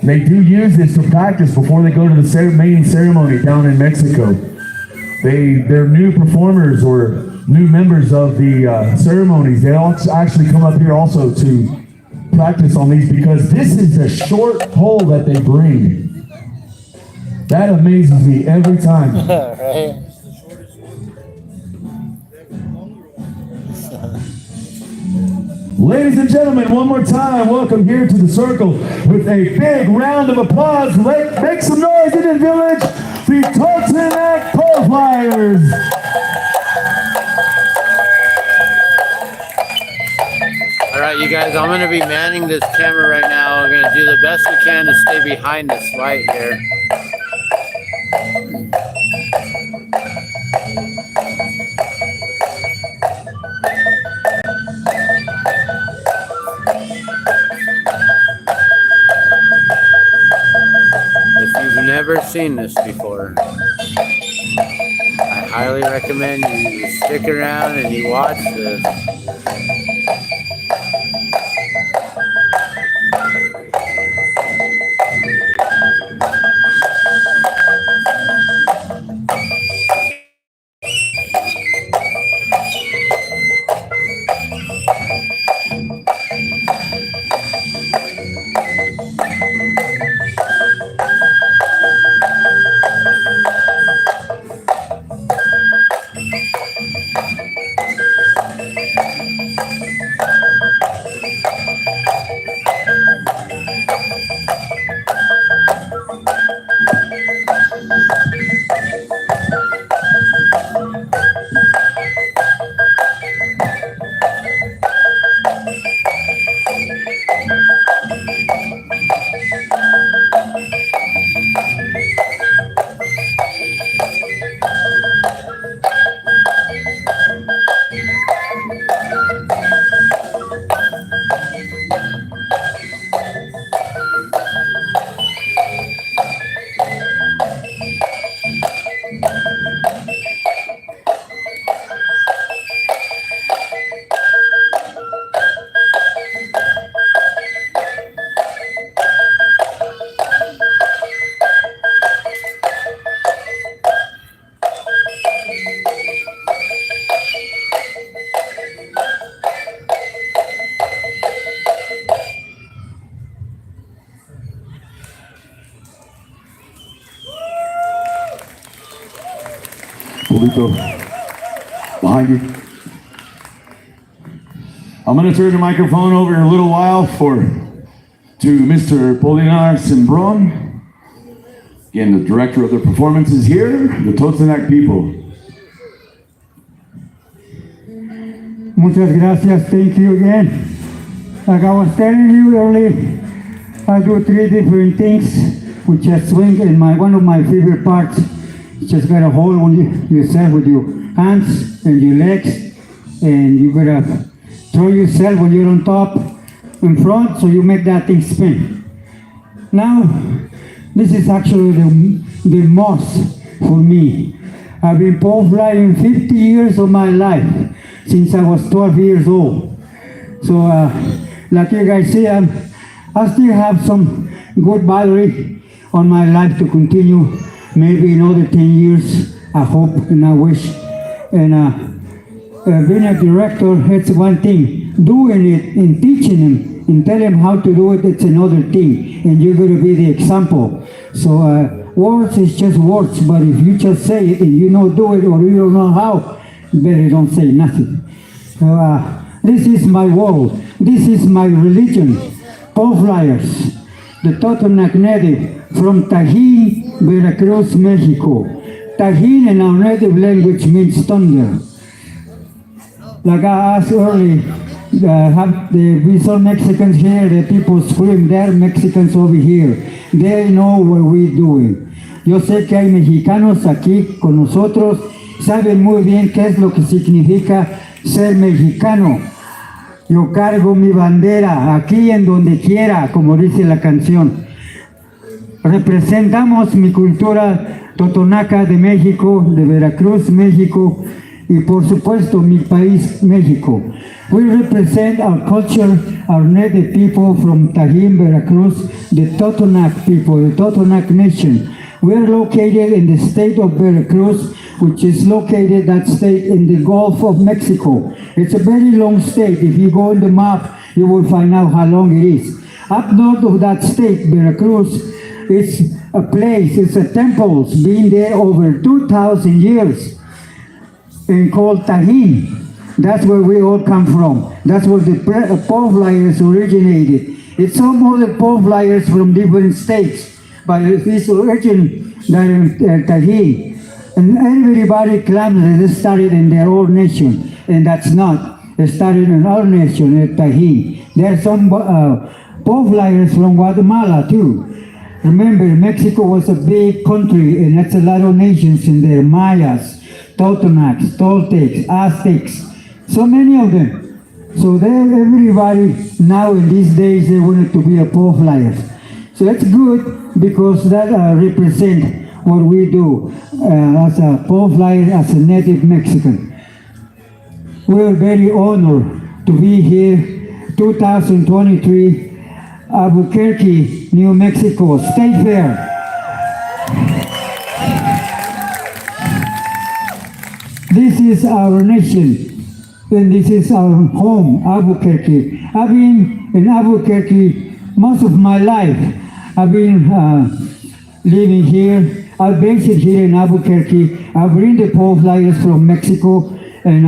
They do use this to practice before they go to the main ceremony down in Mexico. They're new performers or new members of the ceremonies. They actually come up here also to practice on these because this is a short pole that they bring. That amazes me every time. Right? Ladies and gentlemen, one more time, welcome here to the circle with a big round of applause. Make some noise in the village, the Totonac Pole Flyers. All right, you guys, I'm gonna be manning this camera right now. We're gonna do the best we can to stay behind this light here. If you've never seen this before, I highly recommend you stick around and you watch this. poquito behind you. I'm going to turn the microphone over in a little while to Mr. Polinar Simbron. Again, the director of the performances here, the Totonac people. Muchas gracias. Thank you again. Like I was telling you earlier, I do 3 different things, which is swing, and one of my favorite parts, just gotta hold on yourself with your hands and your legs, and you gotta throw yourself when you're on top in front, so you make that thing spin. Now, this is actually the most for me. I've been pole flying 50 years of my life, since I was 12 years old. So, like you guys see, I still have some good battery on my life to continue, maybe another 10 years, I hope and I wish. And being a director, it's one thing. Doing it and teaching them and telling them how to do it, it's another thing. And you're going to be the example. So words is just words, but if you just say it and you don't do it or you don't know how, better don't say nothing. So this is my world. This is my religion. Pole flyers, the Totonac native from Tajín, Veracruz, Mexico. Tajín in our native language means thunder. Like I asked earlier, we saw Mexicans here, the people scream, they're Mexicans over here. They know what we're doing. Yo sé que hay mexicanos aquí con nosotros, saben muy bien qué es lo que significa ser mexicano. Yo cargo mi bandera aquí en donde quiera, como dice la canción. Representamos mi cultura totonaca de México, de Veracruz, México, y por supuesto mi país, México. We represent our culture, our native people from Tajín, Veracruz, the Totonac people, the Totonac nation. We're located in the state of Veracruz, which is located, that state, in the Gulf of Mexico. It's a very long state. If you go on the map, you will find out how long it is. Up north of that state, Veracruz, it's a place, it's a temple, it's been there over 2,000 years, and called Tajín. That's where we all come from. That's where the pole flyers originated. It's some other pole flyers from different states, but this origin there in Tajín. And everybody claims that they started in their own nation, and that's not. They started in our nation, at Tajín. There are some pole flyers from Guatemala too. Remember, Mexico was a big country, and that's a lot of nations in there. Mayas, Totonacs, Toltecs, Aztecs, so many of them. So everybody now in these days, they wanted to be a pole flyers. So that's good because that represents what we do as a pole flyer, as a native Mexican. We're very honored to be here, 2023, Albuquerque, New Mexico State Fair. This is our nation, and this is our home, Albuquerque. I've been in Albuquerque most of my life. I've been living here. I've based here in Albuquerque. I bring the pole flyers from Mexico, and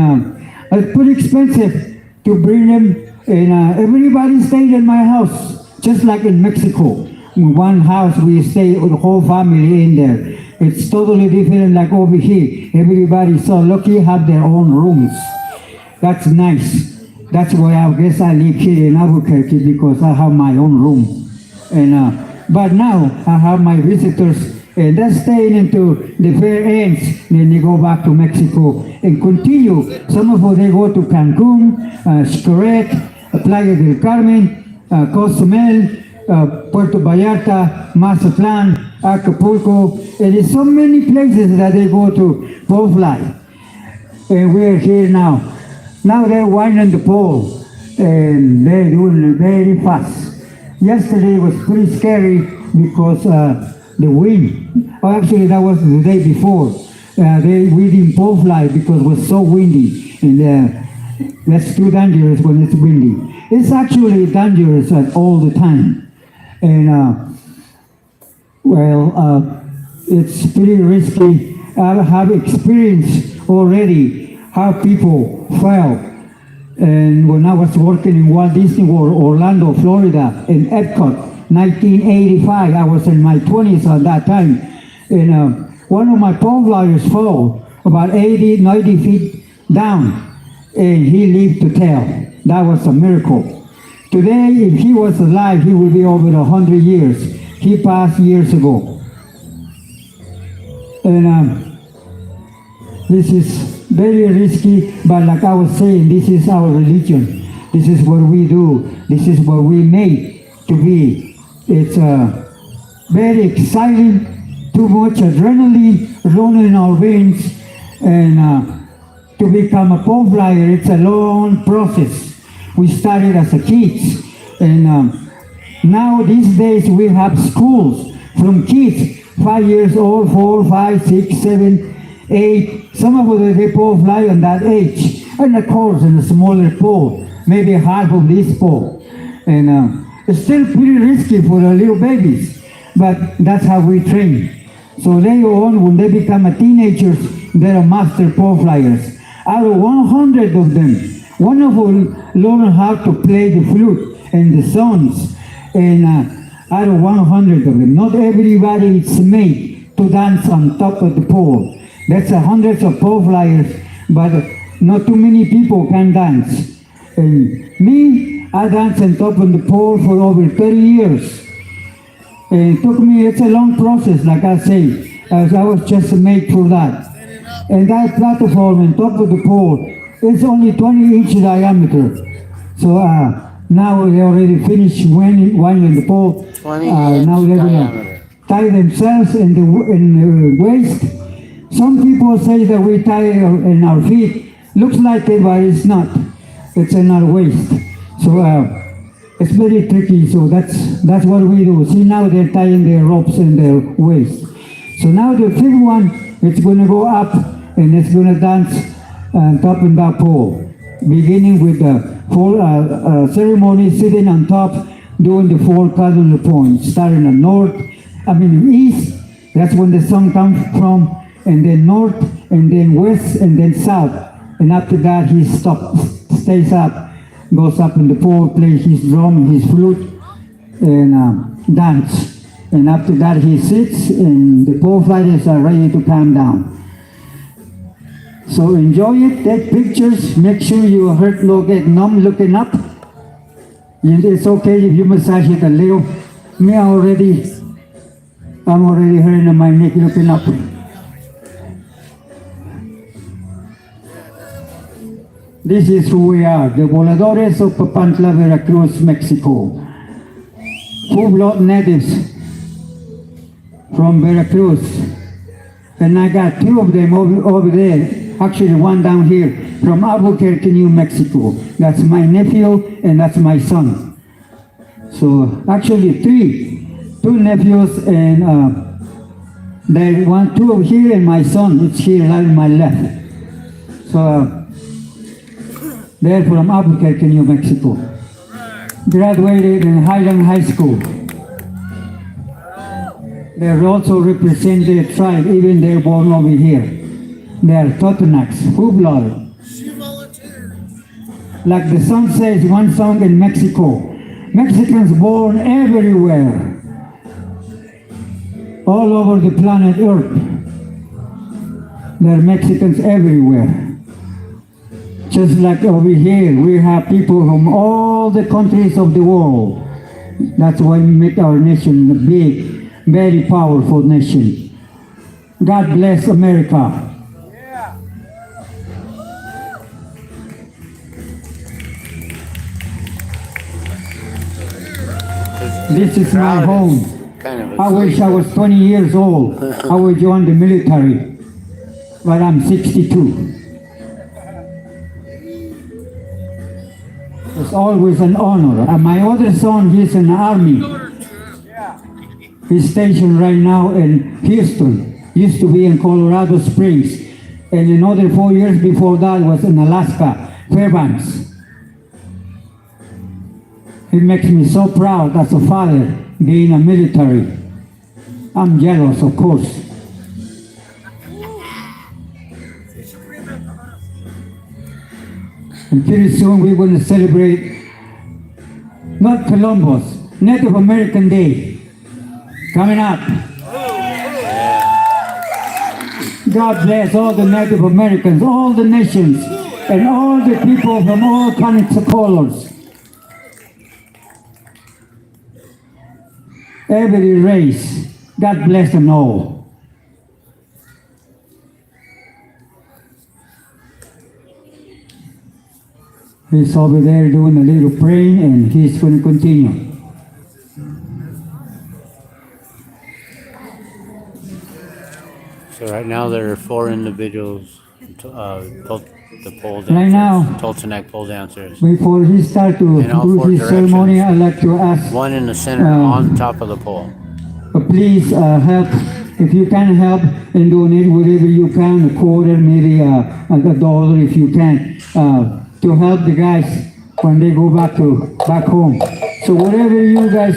it's pretty expensive to bring them. And everybody stayed in my house, just like in Mexico. In one house, we stay with the whole family in there. It's totally different like over here. Everybody's so lucky, have their own rooms. That's nice. That's why I guess I live here in Albuquerque, because I have my own room. And but now I have my visitors, and they're staying into the fair ends. Then they go back to Mexico and continue. Some of them, they go to Cancun, Xcaret, Playa del Carmen, Cozumel, Puerto Vallarta, Mazatlán, Acapulco, and there's so many places that they go to pole fly. And we're here now. Now they're winding the pole, and they're doing it very fast. Yesterday was pretty scary because the wind. Oh, actually, that was the day before. We didn't pole fly because it was so windy, and that's too dangerous when it's windy. It's actually dangerous all the time, and it's pretty risky. have experienced already how people felt. And when I was working in Walt Disney World, Orlando, Florida, in Epcot, 1985, I was in my 20s at that time. And one of my pole flyers fell about 80, 90 feet down, and he lived to tell. That was a miracle. Today, if he was alive, he would be over 100 years. He passed years ago. And this is very risky, but like I was saying, this is our religion. This is what we do. This is what we made to be. It's very exciting, too much adrenaline running in our veins, and to become a pole flyer, it's a long process. We started as a kids, and now these days we have schools from kids, 5 years old, 4, 5, 6, 7, 8. Some of them they pole fly on that age, and of course in a smaller pole, maybe half of this pole, and it's still pretty risky for the little babies, but that's how we train. So later on, when they become a teenagers, they're a master pole flyers. Out of 100 of them, one of them learn how to play the flute and the songs, and out of 100 of them, not everybody is made to dance on top of the pole. That's hundreds of pole flyers, but not too many people can dance. And me, I danced on top of the pole for over 30 years. And it took me, it's a long process, like I say, as I was just made for that. And that platform on top of the pole is only 20-inch diameter. So now they already finished winding the pole. 20-inch now they're gonna diameter. tie themselves in the waist. Some people say that we tie it in our feet. Looks like it, but it's not. It's in our waist. So it's very tricky. So that's what we do. See, now they're tying their ropes in their waist. So now the fifth one, it's going to go up and it's going to dance on top of that pole, beginning with the full ceremony, sitting on top, doing the 4 cardinal points, starting at east. That's when the sun comes from. And then north, and then west, and then south. And after that, he stays up, goes up in the pole, plays his drum and his flute, and dance. And after that, he sits, and the pole fighters are ready to come down. So enjoy it, take pictures, make sure your heart don't get numb looking up. And it's okay if you massage it a little. Me, I'm already hurting my neck looking up. This is who we are, the Voladores of Papantla, Veracruz, Mexico. Full-blood natives from Veracruz. And I got 2 of them over there, actually one down here, from Albuquerque, New Mexico. That's my nephew and that's my son. So actually 2 nephews, and there 2 over here and my son, it's here right on my left. So they're from Albuquerque, New Mexico. Graduated in Highland High School. They also represent their tribe, even they're born over here. They are Totonacs, full-blooded. Like the song says, one song in Mexico, Mexicans born everywhere, all over the planet Earth. There are Mexicans everywhere. Just like over here, we have people from all the countries of the world. That's why we make our nation a big, very powerful nation. God bless America. This is my home. I wish I was 20 years old. I would join the military, but I'm 62. It's always an honor. And my other son, he's in the army. He's stationed right now in Houston. Used to be in Colorado Springs. And another 4 years before that was in Alaska, Fairbanks. It makes me so proud as a father, being a military. I'm jealous, of course. And pretty soon we're going to celebrate not Columbus, Native American Day coming up. God bless all the Native Americans, all the nations, and all the people from all kinds of colors. Every race, God bless them all. He's over there doing a little praying, and he's going to continue. So right now there are 4 individuals, the pole dancers, Right now, Toltenac pole dancers. before he starts to In all do 4 his ceremony, I'd like to ask, One in the center, on top of the pole. please help, if you can help, and donate whatever you can, a quarter, maybe $1 if you can, to help the guys when they go back home. So whatever you guys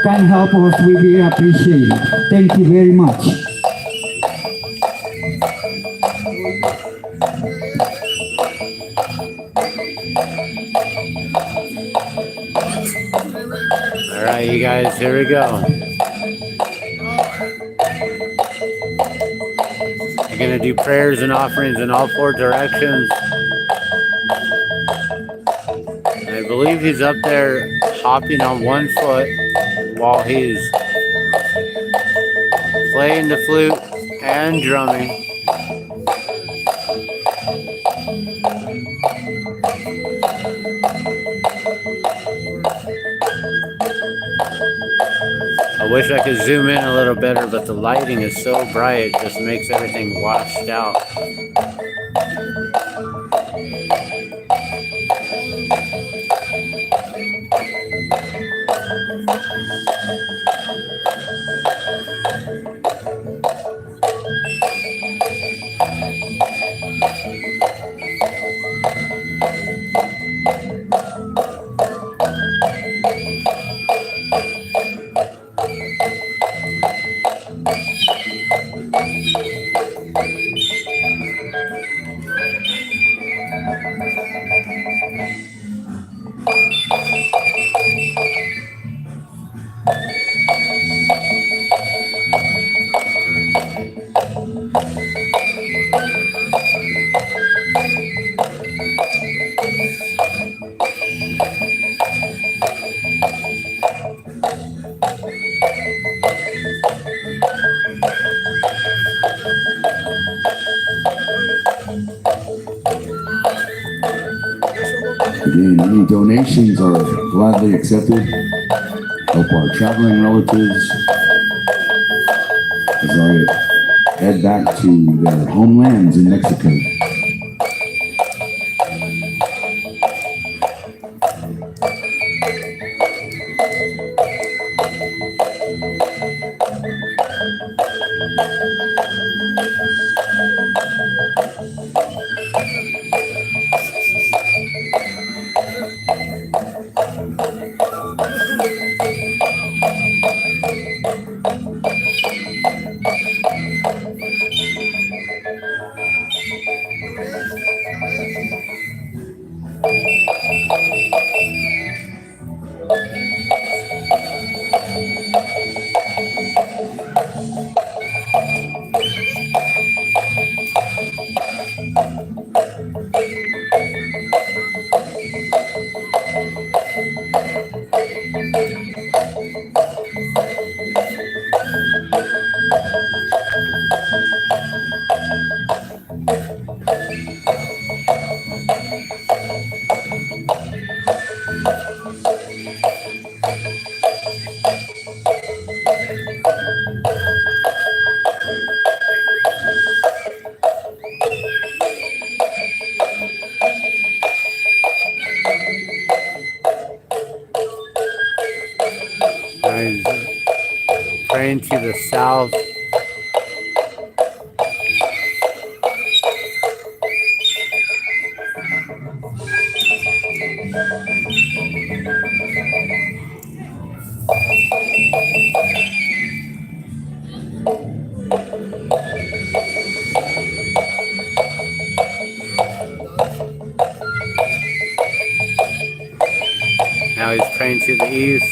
can help us, we will appreciate it. Thank you very much. All right, you guys, here we go. We're going to do prayers and offerings in all 4 directions. I believe he's up there hopping on 1 foot while he's playing the flute and drumming. I wish I could zoom in a little better, but the lighting is so bright, it just makes everything washed out. Again, any donations are gladly accepted. Help our traveling relatives as they head back to their homelands in Mexico. Guys, praying to the south. Now he's praying to the east.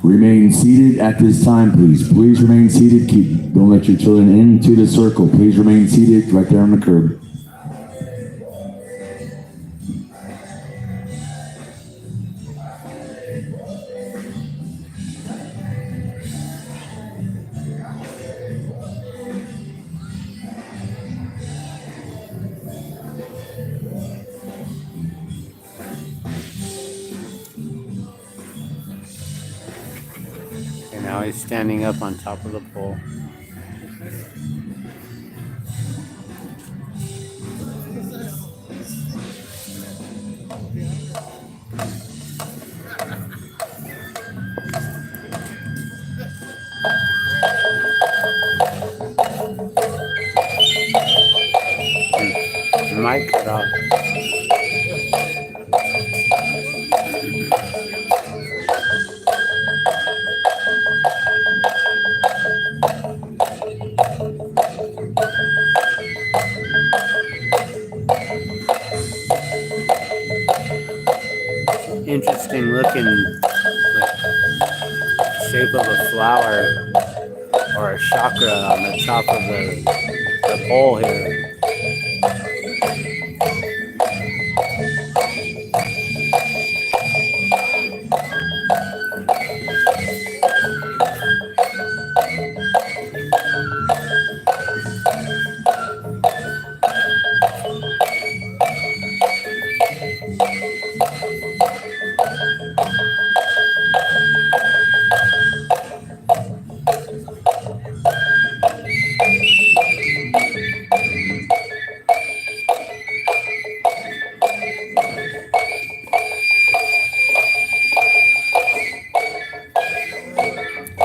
Remain seated at this time, please. Please remain seated. Don't let your children into the circle. Please remain seated right there on the curb. And now he's standing up on top of the pole. The mic cut off. Interesting looking, like, shape of a flower or a chakra on the top of the pole here.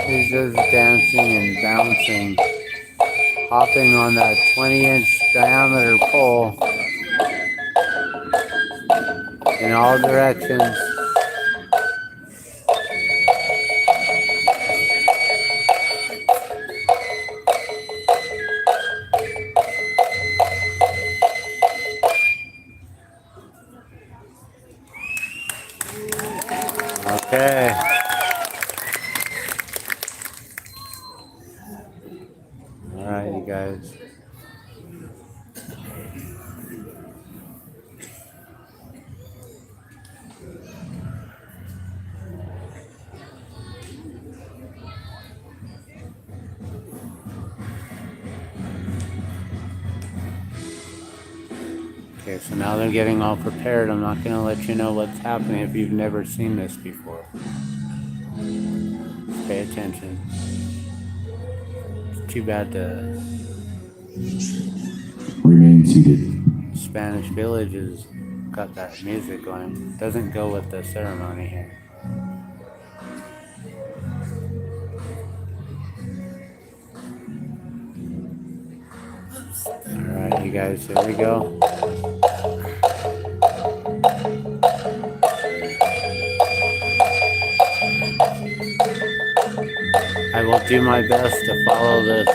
He's just dancing and bouncing, hopping on that 20-inch diameter pole in all directions. Okay. All right, you guys. Okay, so now they're getting all prepared. I'm not going to let you know what's happening if you've never seen this before. Just pay attention. It's too bad the Remain seated. Spanish Village has got that music going. It doesn't go with the ceremony here. Alright, you guys, here we go. I will do my best to follow this.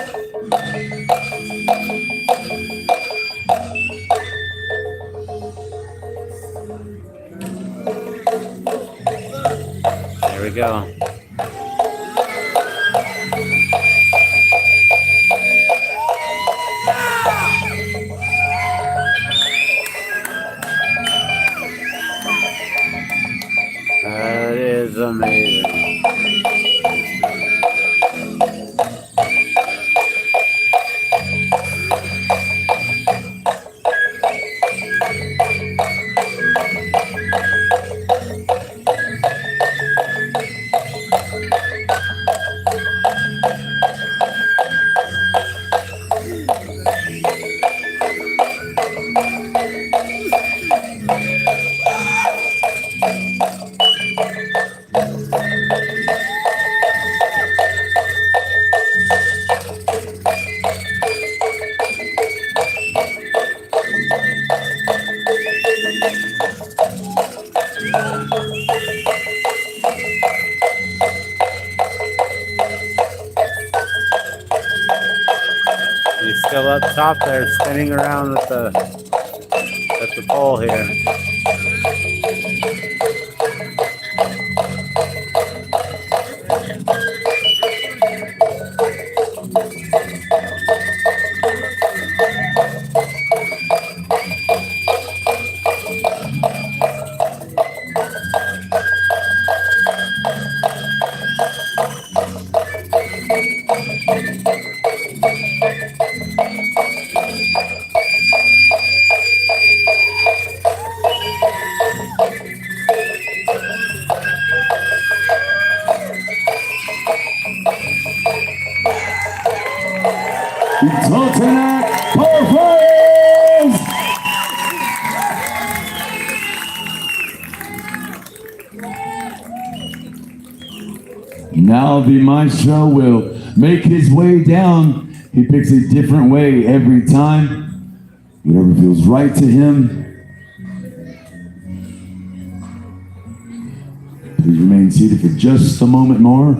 we go. That is amazing. He's still up top there, spinning around with the pole here. Tottenac Pole Flyers! Now the maestro will make his way down. He picks a different way every time. Whatever feels right to him. Please remain seated for just a moment more.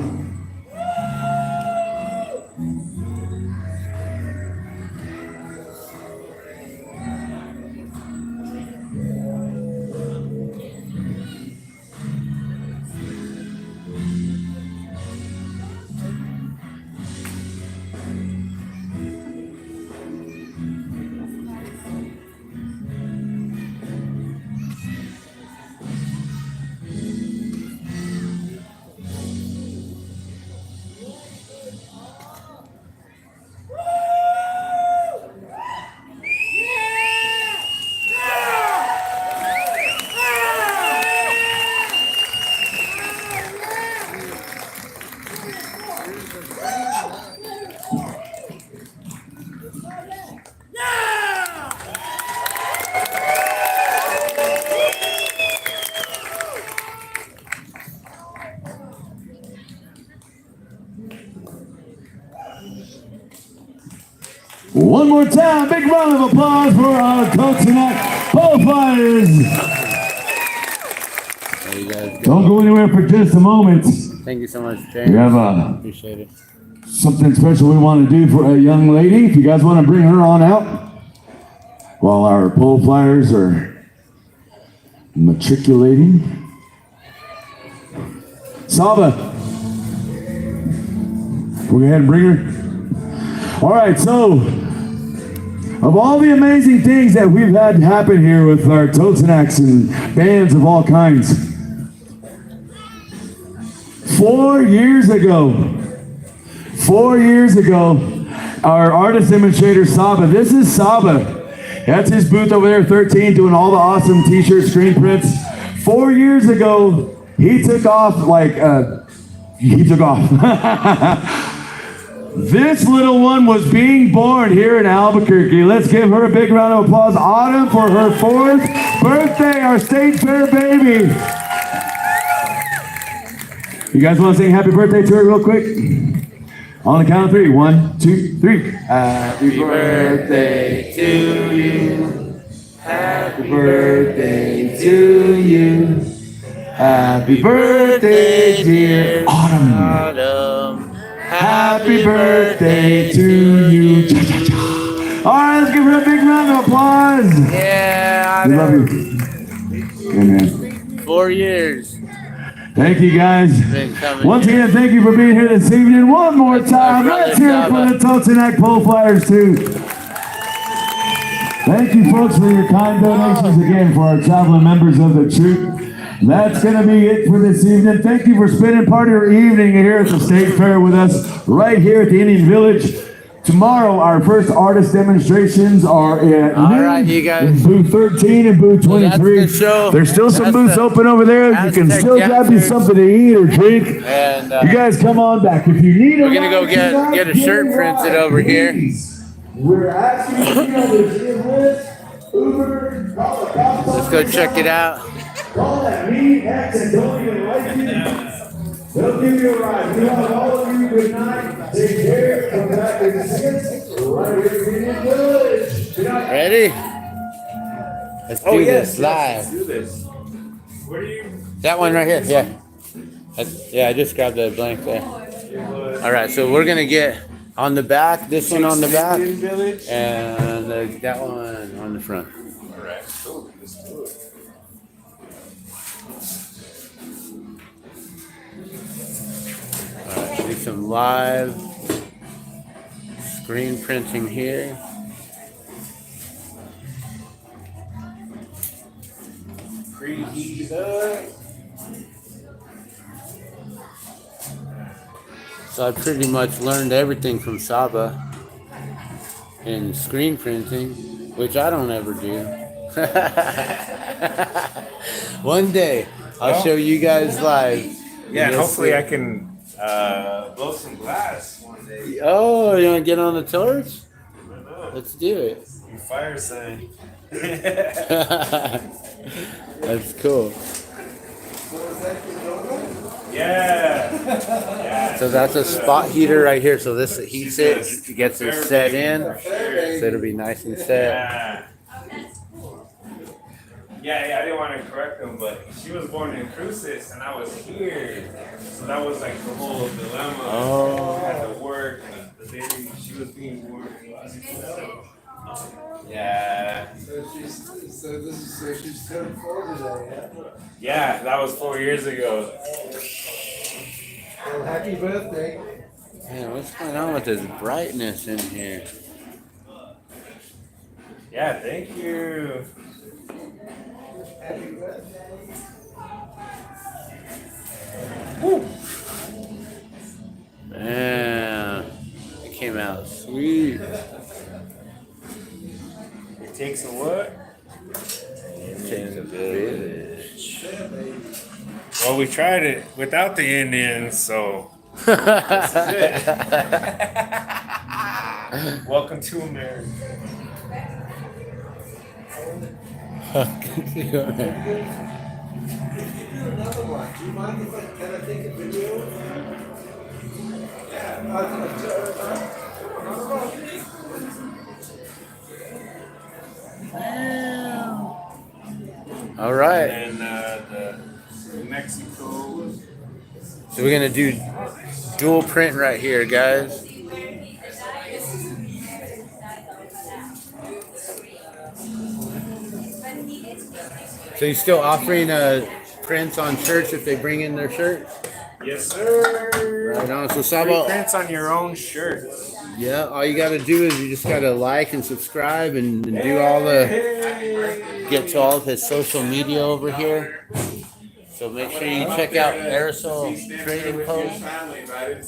One more time, big round of applause for our Tottenac Pole Flyers. There you guys go. Don't go anywhere for just a moment. Thank you so much, James. We have Appreciate it. something special we want to do for a young lady. If you guys want to bring her on out while our pole flyers are matriculating. Saba, we'll go ahead and bring her. All right, so of all the amazing things that we've had happen here with our Tottenacs and bands of all kinds, 4 years ago, our artist demonstrator Saba, this is Saba. That's his booth over there, 13, doing all the awesome t-shirt screen prints. 4 years ago, he took off This little one was being born here in Albuquerque. Let's give her a big round of applause. Autumn for her 4th birthday, our state fair baby. You guys want to sing happy birthday to her real quick? On the count of 3. 1, 2, 3. Happy birthday to you. Happy birthday to you. Happy birthday, dear Autumn. Happy birthday to you. All right, let's give her a big round of applause. Yeah, We love you. Good man. 4 years. Thank you, guys. Been coming Once here. again, thank you for being here this evening. One more time. brother Let's hear it for Saba. the Totonac Pole Flyers, too. Thank you, folks, for your kind donations again for our traveling members of the troop. That's going to be it for this evening. Thank you for spending part of your evening here at the State Fair with us right here at the Indian Village. Tomorrow, our first artist demonstrations are at All right, you guys. in booth 13 and booth Well, that's 23. the show. There's still some That's booths the open over there. You can Aztec still grab you Dancers. something to eat or drink. And You guys come on back. If you need we're gonna go get a shirt printed over here. We're asking you to give Lyft, Uber, call the cops. Let's go check it out. Call that meeting X and don't even like you. They'll give you a ride. We want all of you good night. Take care. Come back and see us right here in the village. Good night. Ready? Let's do this live. Let's do this. Where do you? That one right here. Yeah. Yeah, I just grabbed the blank there. All right, so we're gonna get on the back, this one on the back, Village. and that one on the front. All right. Cool. Let's do it. All right, do some live screen printing here. Preheat up. So I pretty much learned everything from Saba in screen printing, which I don't ever do. One day I'll show you guys live. Yeah, and You'll hopefully see. I can blow some glass one day. Oh, you want to get on the torch? I don't know. Let's do it. Your fire sign. That's cool. Yeah. So that's a spot heater right here. So this heats it, gets it set in, so it'll be nice and set. Yeah. Yeah, I didn't want to correct them, but she was born in Cruces and I was here. So that was like the whole dilemma. Oh. I had to work and the day she was being born. Yeah. So she's turned 4 today, Yeah, that was 4 years ago. Well, happy birthday. Man, what's going on with this brightness in here? Yeah, thank you. Happy birthday. Man, it came out sweet. It takes a what? It takes a village. Well, we tried it without the Indians, so. Welcome to America. Another one. Do you mind if can I take a video? Yeah. All right. And the Mexico. So we're gonna do dual print right here, guys. So you're still offering prints on shirts if they bring in their shirts? Yes, sir. Right on. So Free Saba, prints on your own shirt. yeah, all you gotta do is you just gotta like and subscribe and do all the, get to all of his social media over here. So make sure you check out Aerosol Trading Post.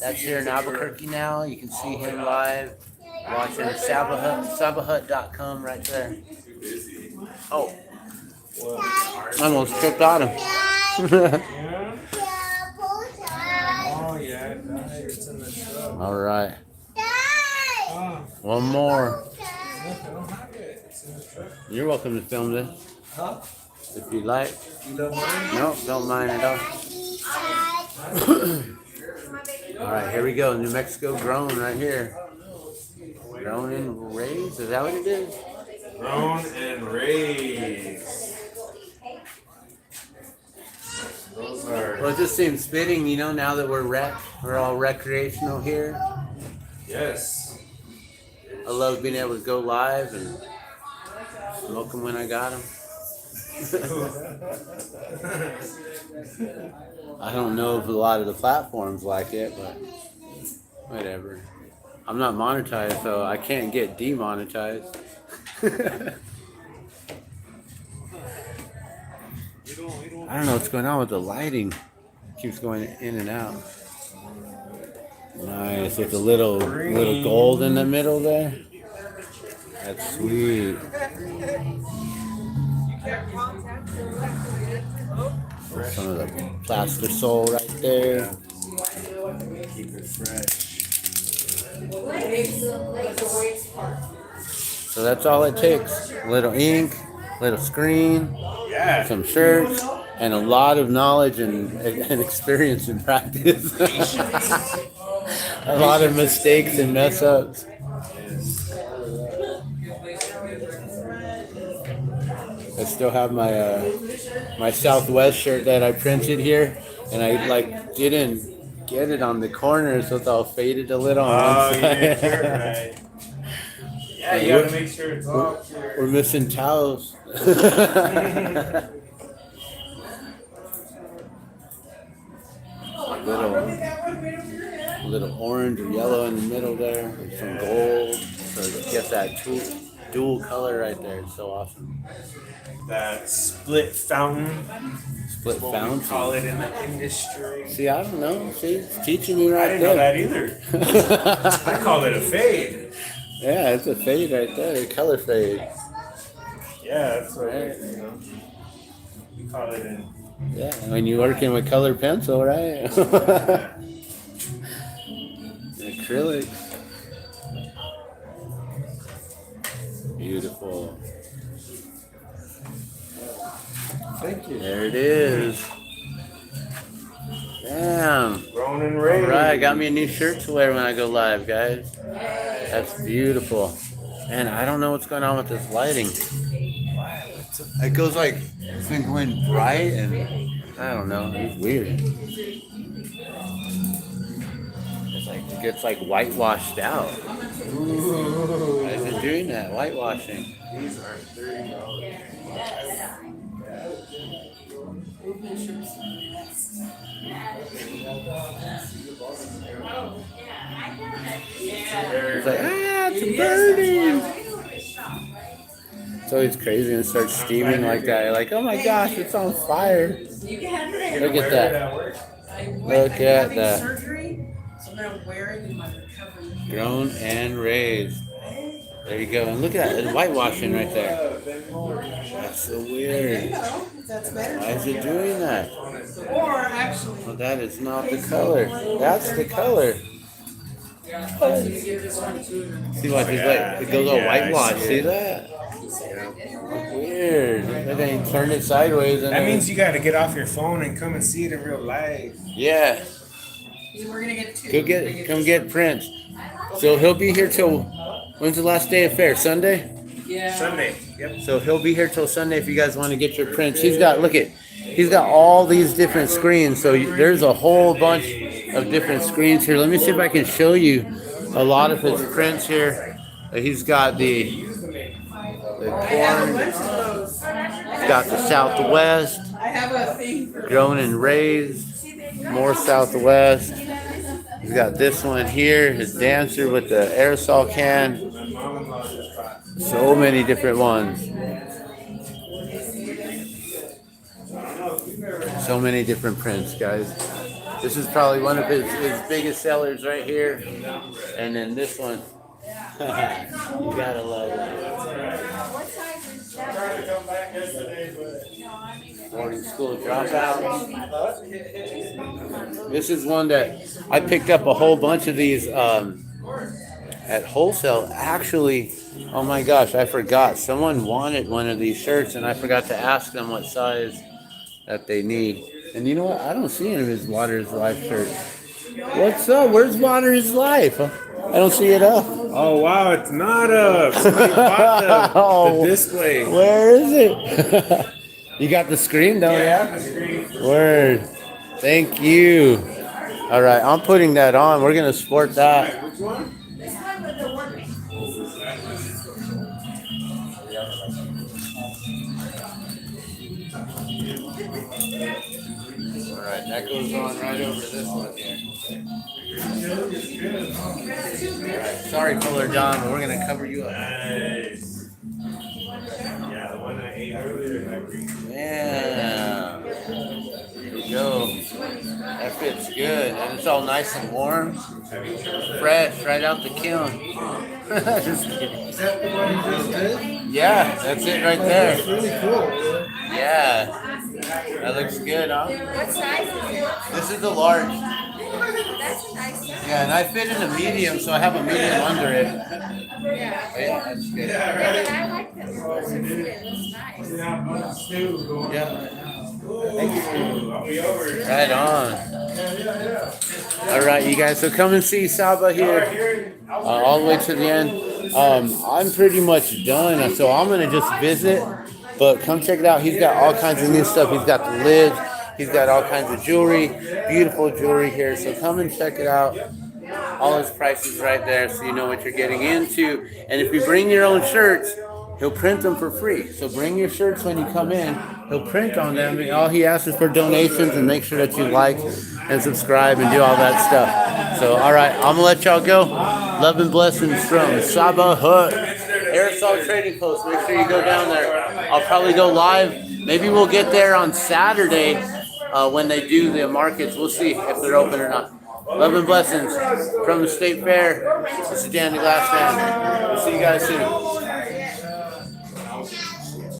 That's here in Albuquerque now. You can see him live watching sabahut.com right there. Oh, I almost tripped on him. Yeah. Oh, yeah. It's in the truck. All right. One more. You're welcome to film this. Huh? If you like. You don't mind? No, don't mind at all. All right, here we go. New Mexico grown right here. Grown and raised? Is that what it is? Grown and raised. Those are. Well, it just seems fitting, you know, now that we're all recreational here. Yes. I love being able to go live and smoke them when I got them. I don't know if a lot of the platforms like it, but whatever. I'm not monetized, so I can't get demonetized. I don't know what's going on with the lighting. It keeps going in and out. Nice, with the little gold in the middle there. That's sweet. Some of the plaster sole right there. Keep it fresh. So that's all it takes. A little ink, little screen, Yeah. some shirts, and a lot of knowledge and experience and practice. A lot of mistakes and mess ups. I still have my my Southwest shirt that I printed here, and I like didn't get it on the corners, so it's all faded a little on Oh, one you side. didn't care, right? Yeah, you gotta make sure it's all clear. We're missing towels. little orange or yellow in the middle there, with some gold. So it gets that dual color right there. It's so awesome. That split fountain. Split What we fountain. call it in the industry. See, I don't know. See, it's teaching me I right didn't know there. that either. I call it a fade. Yeah, it's a fade right there. A color fade. Yeah, that's what you know. We call it in. Yeah, when you're working with colored pencil, right? Acrylics. Beautiful. Thank you. There it is. Damn. Grown and raised. All right, got me a new shirt to wear when I go live, guys. That's beautiful. And I don't know what's going on with this lighting. It goes like, it's been going bright and I don't know, it's weird. It's like, it gets like whitewashed out. Why is it doing that? Whitewashing. These are $30. It's like, it's a birdie. It's always crazy and it starts steaming like that. You're like, oh my gosh, it's on fire. Look at that. Look at that. Surgery, so I'm gonna wear it in my recovery. Grown and raised. There you go. And look at that. It's whitewashing right there. That's so weird. That's better. Why is it doing that? Or actually, Well, that is not the color. That's the color. See what it's like? It goes all whitewashed. See that? Weird. Then they turn it sideways. And That means you gotta get off your phone and come and see it in real life. yeah. we're gonna get two. Come get Prince. So he'll be here till, when's the last day of fair? Sunday? Yeah. Sunday. Yep. So he'll be here till Sunday if you guys want to get your prints. He's got, look at, he's got all these different screens. So there's a whole bunch of different screens here. Let me see if I can show you a lot of his prints here. He's got the corn. He's got the Southwest, I have a thing for. grown and raised, more Southwest. He's got this one here, his dancer with the aerosol can. So many different ones. So many different prints, guys. This is probably one of his biggest sellers right here. And then this one. You gotta love it. Boarding school dropout. This is one that I picked up a whole bunch of these at wholesale. Actually, oh my gosh, I forgot. Someone wanted one of these shirts and I forgot to ask them what size that they need. And you know what? I don't see any of his Water is Life shirts. What's up? Where's Water is Life? I don't see it up. Oh wow, it's not up. Somebody bought the display. Where is it? You got the screen, don't you? Word. Thank you. All right, I'm putting that on. We're gonna sport that. Which one? Alright, that goes on right over this one here. Alright, sorry, Fuller John, but we're gonna cover you up. Nice. Yeah, the one I ate earlier. Yeah. There you go. That fits good. And it's all nice and warm. Fresh, right out the kiln. Just kidding. Is that the one you just did? Yeah, that's it right there. It's really cool. Yeah. That looks good, huh? What size is it? This is the large. That's a nice size. Yeah, and I fit in a medium, so I have a medium under it. Yeah. Yeah, that's good. Yeah, but I like that. It looks nice. Yeah. Thank you. I'll be over. Right on. All right, you guys. So come and see Saba here, all the way to the end. I'm pretty much done, so I'm gonna just visit. But come check it out. He's got all kinds of new stuff. He's got the lids. He's got all kinds of jewelry, beautiful jewelry here. So come and check it out. All his prices right there, so you know what you're getting into. And if you bring your own shirts, he'll print them for free. So bring your shirts when you come in. He'll print on them. And all he asks is for donations, and make sure that you like and subscribe and do all that stuff. So, all right, I'm going to let y'all go. Love and blessings from Saba Hut Aerosol Trading Post. Make sure you go down there. I'll probably go live. Maybe we'll get there on Saturday when they do the markets. We'll see if they're open or not. Love and blessings from the State Fair. This is Danny Glassman. We'll see you guys soon.